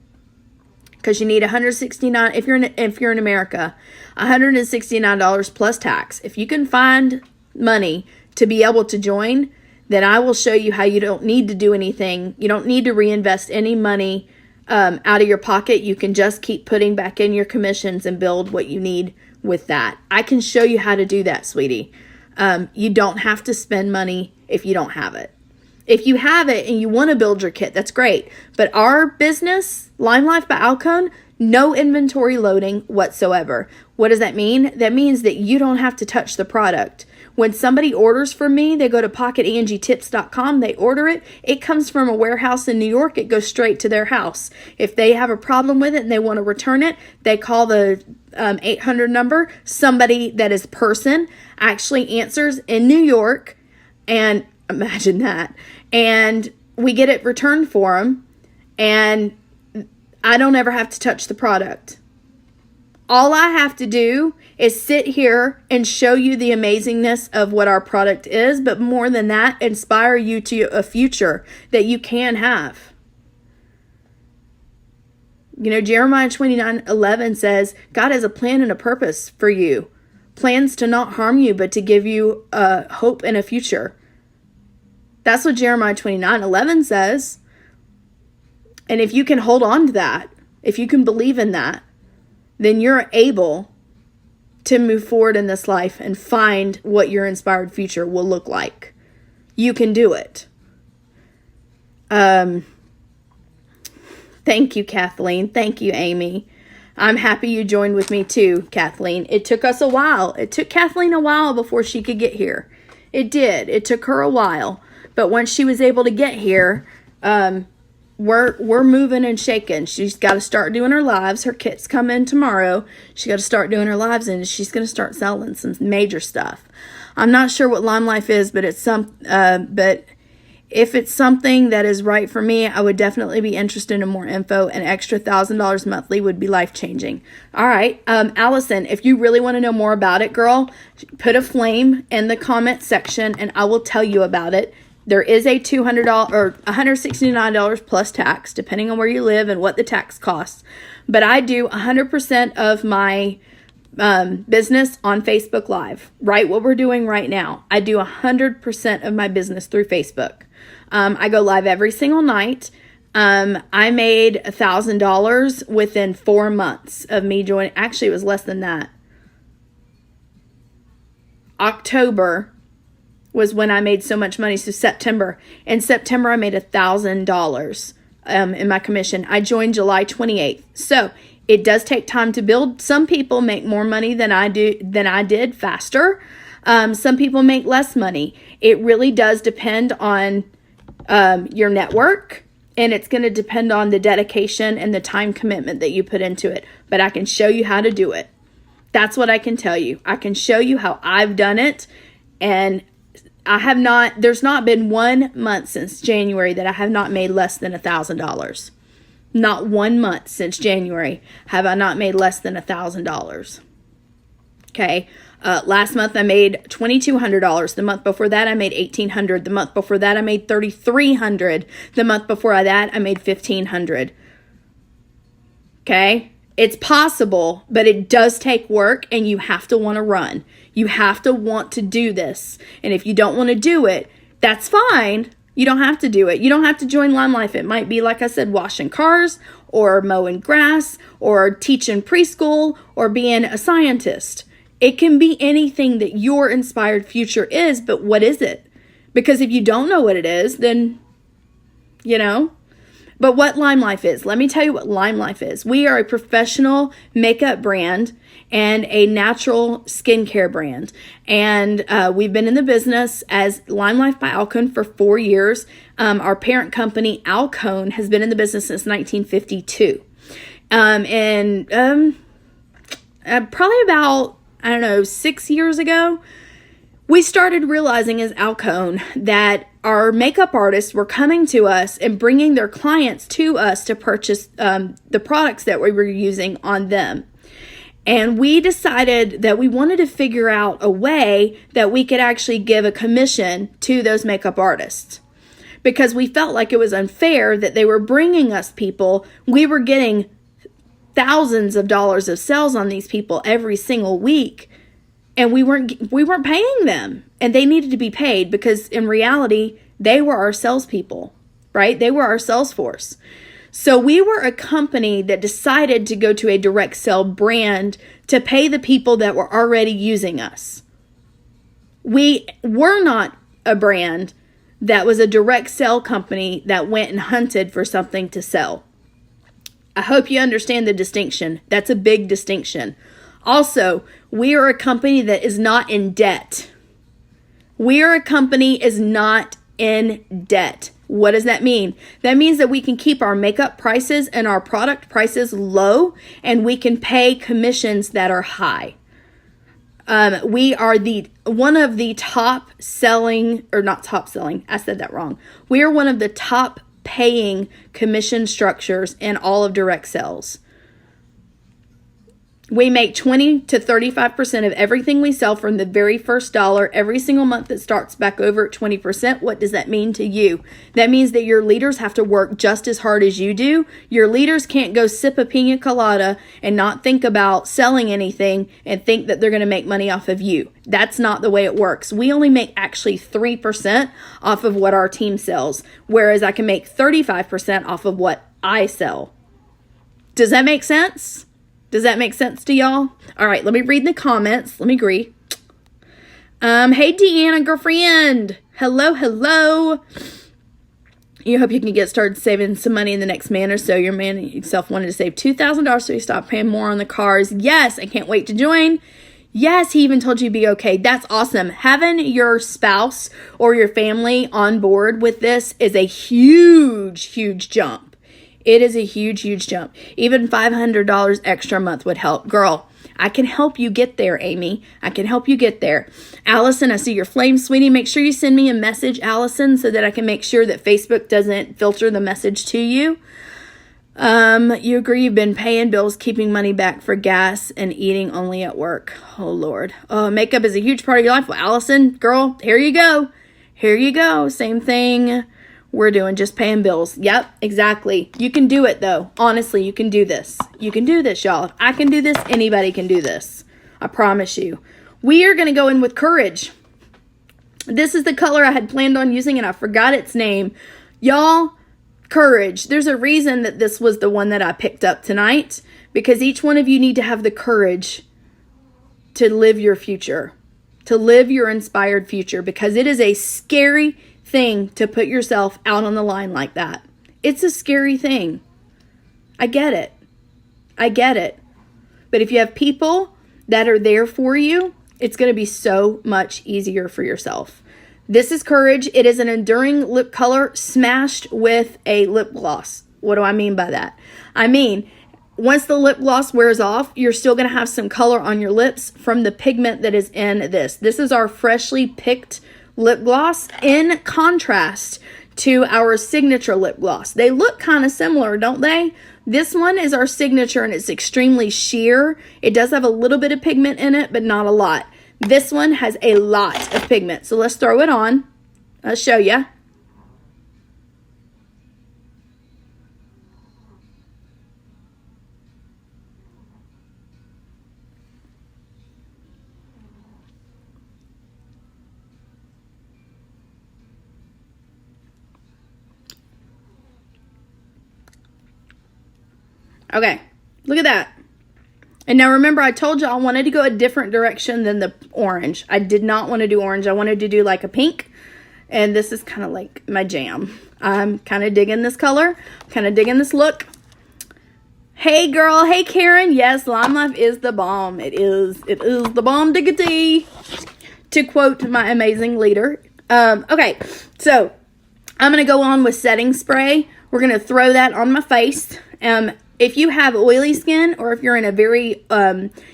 because you need $169 if you're in America, $169 plus tax. If you can find money to be able to join, then I will show you how you don't need to do anything. You don't need to reinvest any money out of your pocket. You can just keep putting back in your commissions and build what you need with that. I can show you how to do that, sweetie. You don't have to spend money if you don't have it. If you have it and you want to build your kit, that's great. But our business, Lime Life by Alcone, no inventory loading whatsoever. What does that mean? That means that you don't have to touch the product. When somebody orders from me, they go to pocketangtips.com, they order it. It comes from a warehouse in New York. It goes straight to their house. If they have a problem with it and they want to return it, they call the 800 number. Somebody that is person actually answers in New York, and imagine that. And we get it returned for them, and I don't ever have to touch the product. All I have to do is sit here and show you the amazingness of what our product is, but more than that, inspire you to a future that you can have. You know, Jeremiah 29:11 says, God has a plan and a purpose for you. Plans to not harm you, but to give you hope and a future. That's what Jeremiah 29:11 says. And if you can hold on to that, if you can believe in that, then you're able to move forward in this life and find what your inspired future will look like. You can do it. Thank you, Kathleen. Thank you, Amy. I'm happy you joined with me too, Kathleen. It took us a while. It took Kathleen a while before she could get here. It did. It took her a while. But once she was able to get here, we're moving and shaking. She's got to start doing her lives. Her kits come in tomorrow. She got to start doing her lives, and she's going to start selling some major stuff. I'm not sure what Lime Life is, but it's but If it's something that is right for me, I would definitely be interested in more info. An extra $1,000 monthly would be life-changing. All right, Allison, if you really want to know more about it, girl, put a flame in the comment section and I will tell you about it. There is a $200 or $169 plus tax, depending on where you live and what the tax costs. But I do 100% of my business on Facebook Live, right? What we're doing right now. I do 100% of my business through Facebook. I go live every single night. I made $1,000 within 4 months of me joining. Actually, it was less than that. October was when I made so much money. So September. In September, I made $1,000 in my commission. I joined July 28th. So it does take time to build. Some people make more money than I did faster. Some people make less money. It really does depend on your network, and it's going to depend on the dedication and the time commitment that you put into it. But I can show you how to do it. That's what I can tell you. I can show you how I've done it, and there's not been 1 month since January that I have not made less than $1,000. Not 1 month since January have I not made less than $1,000. Okay. Last month I made $2,200. The month before that I made $1,800. The month before that I made $3,300. The month before that I made $1,500. Okay. It's possible, but it does take work, and you have to want to run. You have to want to do this. And if you don't want to do it, that's fine. You don't have to do it. You don't have to join Lime Life. It might be, like I said, washing cars or mowing grass or teaching preschool or being a scientist. It can be anything that your inspired future is, but what is it? Because if you don't know what it is, then, But what Lime Life is, let me tell you what Lime Life is. We are a professional makeup brand and a natural skincare brand. And we've been in the business as Lime Life by Alcone for 4 years. Our parent company, Alcone, has been in the business since 1952. Probably about, 6 years ago, we started realizing as Alcone that our makeup artists were coming to us and bringing their clients to us to purchase the products that we were using on them. And we decided that we wanted to figure out a way that we could actually give a commission to those makeup artists, because we felt like it was unfair that they were bringing us people. We were getting thousands of dollars of sales on these people every single week. And we weren't paying them, and they needed to be paid, because in reality, they were our salespeople, right? They were our sales force. So we were a company that decided to go to a direct sell brand to pay the people that were already using us. We were not a brand that was a direct sell company that went and hunted for something to sell. I hope you understand the distinction. That's a big distinction. Also, we are a company that is not in debt. We are a company is not in debt. What does that mean? That means that we can keep our makeup prices and our product prices low, and we can pay commissions that are high. We are one of the top selling, or not top selling, I said that wrong. We are one of the top paying commission structures in all of direct sales. We make 20 to 35% of everything we sell from the very first dollar every single month. That starts back over at 20%. What does that mean to you? That means that your leaders have to work just as hard as you do. Your leaders can't go sip a pina colada and not think about selling anything and think that they're going to make money off of you. That's not the way it works. We only make actually 3% off of what our team sells, whereas I can make 35% off of what I sell. Does that make sense? Does that make sense to y'all? All right, let me read the comments. Let me agree. Hey, Deanna, girlfriend. Hello. You hope you can get started saving some money in the next man or so. Your man himself wanted to save $2,000 so he stopped paying more on the cars. Yes, I can't wait to join. Yes, he even told you to be okay. That's awesome. Having your spouse or your family on board with this is a huge jump. It is a huge jump. Even $500 extra a month would help. Girl, I can help you get there, Amy. I can help you get there. Allison, I see your flame, sweetie. Make sure you send me a message, Allison, so that I can make sure that Facebook doesn't filter the message to you. You agree you've been paying bills, keeping money back for gas, and eating only at work. Oh, Lord. Makeup is a huge part of your life. Well, Allison, girl, here you go. Here you go. Same thing we're doing, just paying bills. Yep, exactly. You can do it, though. Honestly, you can do this. You can do this, y'all. If I can do this, anybody can do this. I promise you. We are going to go in with Courage. This is the color I had planned on using, and I forgot its name. Y'all, Courage. There's a reason that this was the one that I picked up tonight, because each one of you need to have the courage to live your future, to live your inspired future, because it is a scary thing to put yourself out on the line like that. It's a scary thing. I get it. I get it. But if you have people that are there for you, it's going to be so much easier for yourself. This is Courage. It is an enduring lip color smashed with a lip gloss. What do I mean by that? I mean, once the lip gloss wears off, you're still going to have some color on your lips from the pigment that is in this. This is our freshly picked lip gloss in contrast to our signature lip gloss. They look kind of similar, don't they? This one is our signature, and it's extremely sheer. It does have a little bit of pigment in it, but not a lot. This one has a lot of pigment. So let's throw it on. I'll show you. Okay, look at that. And now remember, I told you I wanted to go a different direction than the orange. I did not want to do orange. I wanted to do like a pink. And this is kind of like my jam. I'm kind of digging this color. Kind of digging this look. Hey girl. Hey Karen. Yes, Lime Life is the bomb. It is the bomb diggity. To quote my amazing leader. Okay, so I'm going to go on with setting spray. We're going to throw that on my face. If you have oily skin, or if you're in a very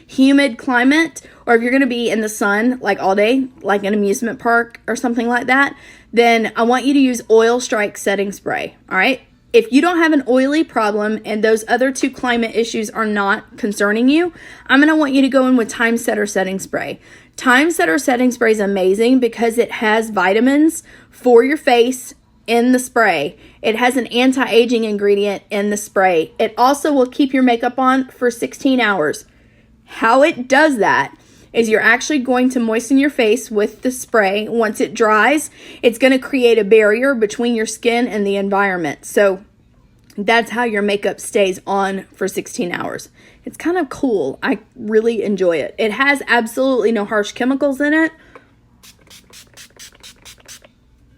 humid climate, or if you're going to be in the sun like all day, like an amusement park or something like that, then I want you to use Oil Strike setting spray. All right. If you don't have an oily problem and those other two climate issues are not concerning you, I'm going to want you to go in with Time Setter setting spray. Time Setter setting spray is amazing because it has vitamins for your face in the spray. It has an anti-aging ingredient in the spray. It also will keep your makeup on for 16 hours. How it does that is you're actually going to moisten your face with the spray. Once it dries, it's going to create a barrier between your skin and the environment. So that's how your makeup stays on for 16 hours. It's kind of cool. I really enjoy it. It has absolutely no harsh chemicals in it,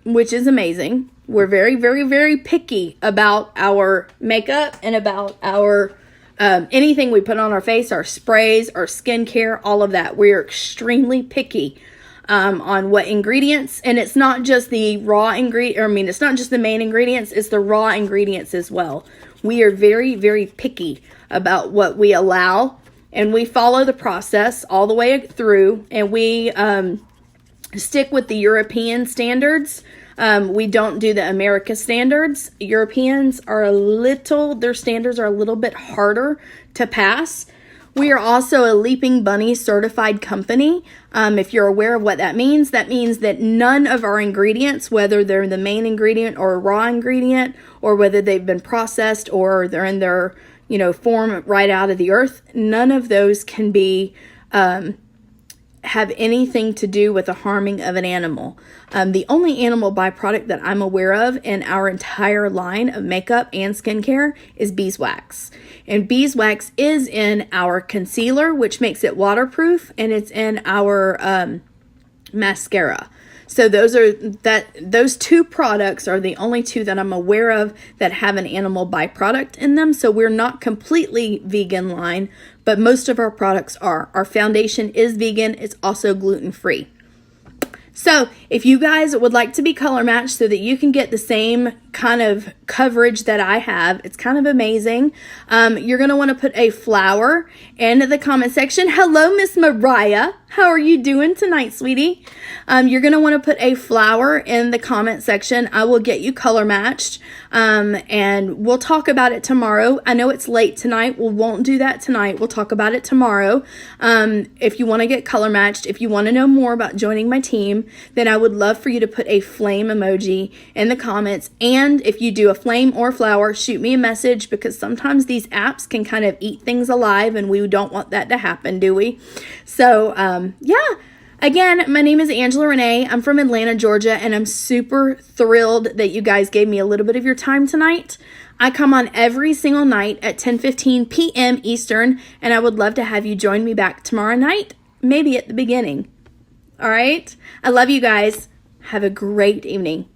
which is amazing. We're very, very, very picky about our makeup and about our anything we put on our face, our sprays, our skincare, all of that. We're extremely picky on what ingredients, and it's not just the raw ingredient. It's not just the main ingredients, it's the raw ingredients as well. We are very, very picky about what we allow, and we follow the process all the way through, and we stick with the European standards. We don't do the America standards. Europeans are their standards are a little bit harder to pass. We are also a Leaping Bunny certified company. If you're aware of what that means that none of our ingredients, whether they're the main ingredient or a raw ingredient, or whether they've been processed or they're in their, form right out of the earth, none of those can be, have anything to do with the harming of an animal. The only animal byproduct that I'm aware of in our entire line of makeup and skincare is beeswax. And beeswax is in our concealer, which makes it waterproof, and it's in our mascara. So those two products are the only two that I'm aware of that have an animal byproduct in them. So we're not completely vegan line, but most of our products are. Our foundation is vegan. It's also gluten-free. So if you guys would like to be color matched so that you can get the same kind of coverage that I have. It's kind of amazing. You're going to want to put a flower in the comment section. Hello, Miss Mariah. How are you doing tonight, sweetie? You're going to want to put a flower in the comment section. I will get you color matched, and we'll talk about it tomorrow. I know it's late tonight. We won't do that tonight. We'll talk about it tomorrow. If you want to get color matched, if you want to know more about joining my team, then I would love for you to put a flame emoji in the comments. And if you do a flame or flower, shoot me a message, because sometimes these apps can kind of eat things alive, and we don't want that to happen, do we? So, yeah. Again, my name is Angela Renee. I'm from Atlanta, Georgia, and I'm super thrilled that you guys gave me a little bit of your time tonight. I come on every single night at 10:15 p.m. Eastern, and I would love to have you join me back tomorrow night, maybe at the beginning. All right? I love you guys. Have a great evening.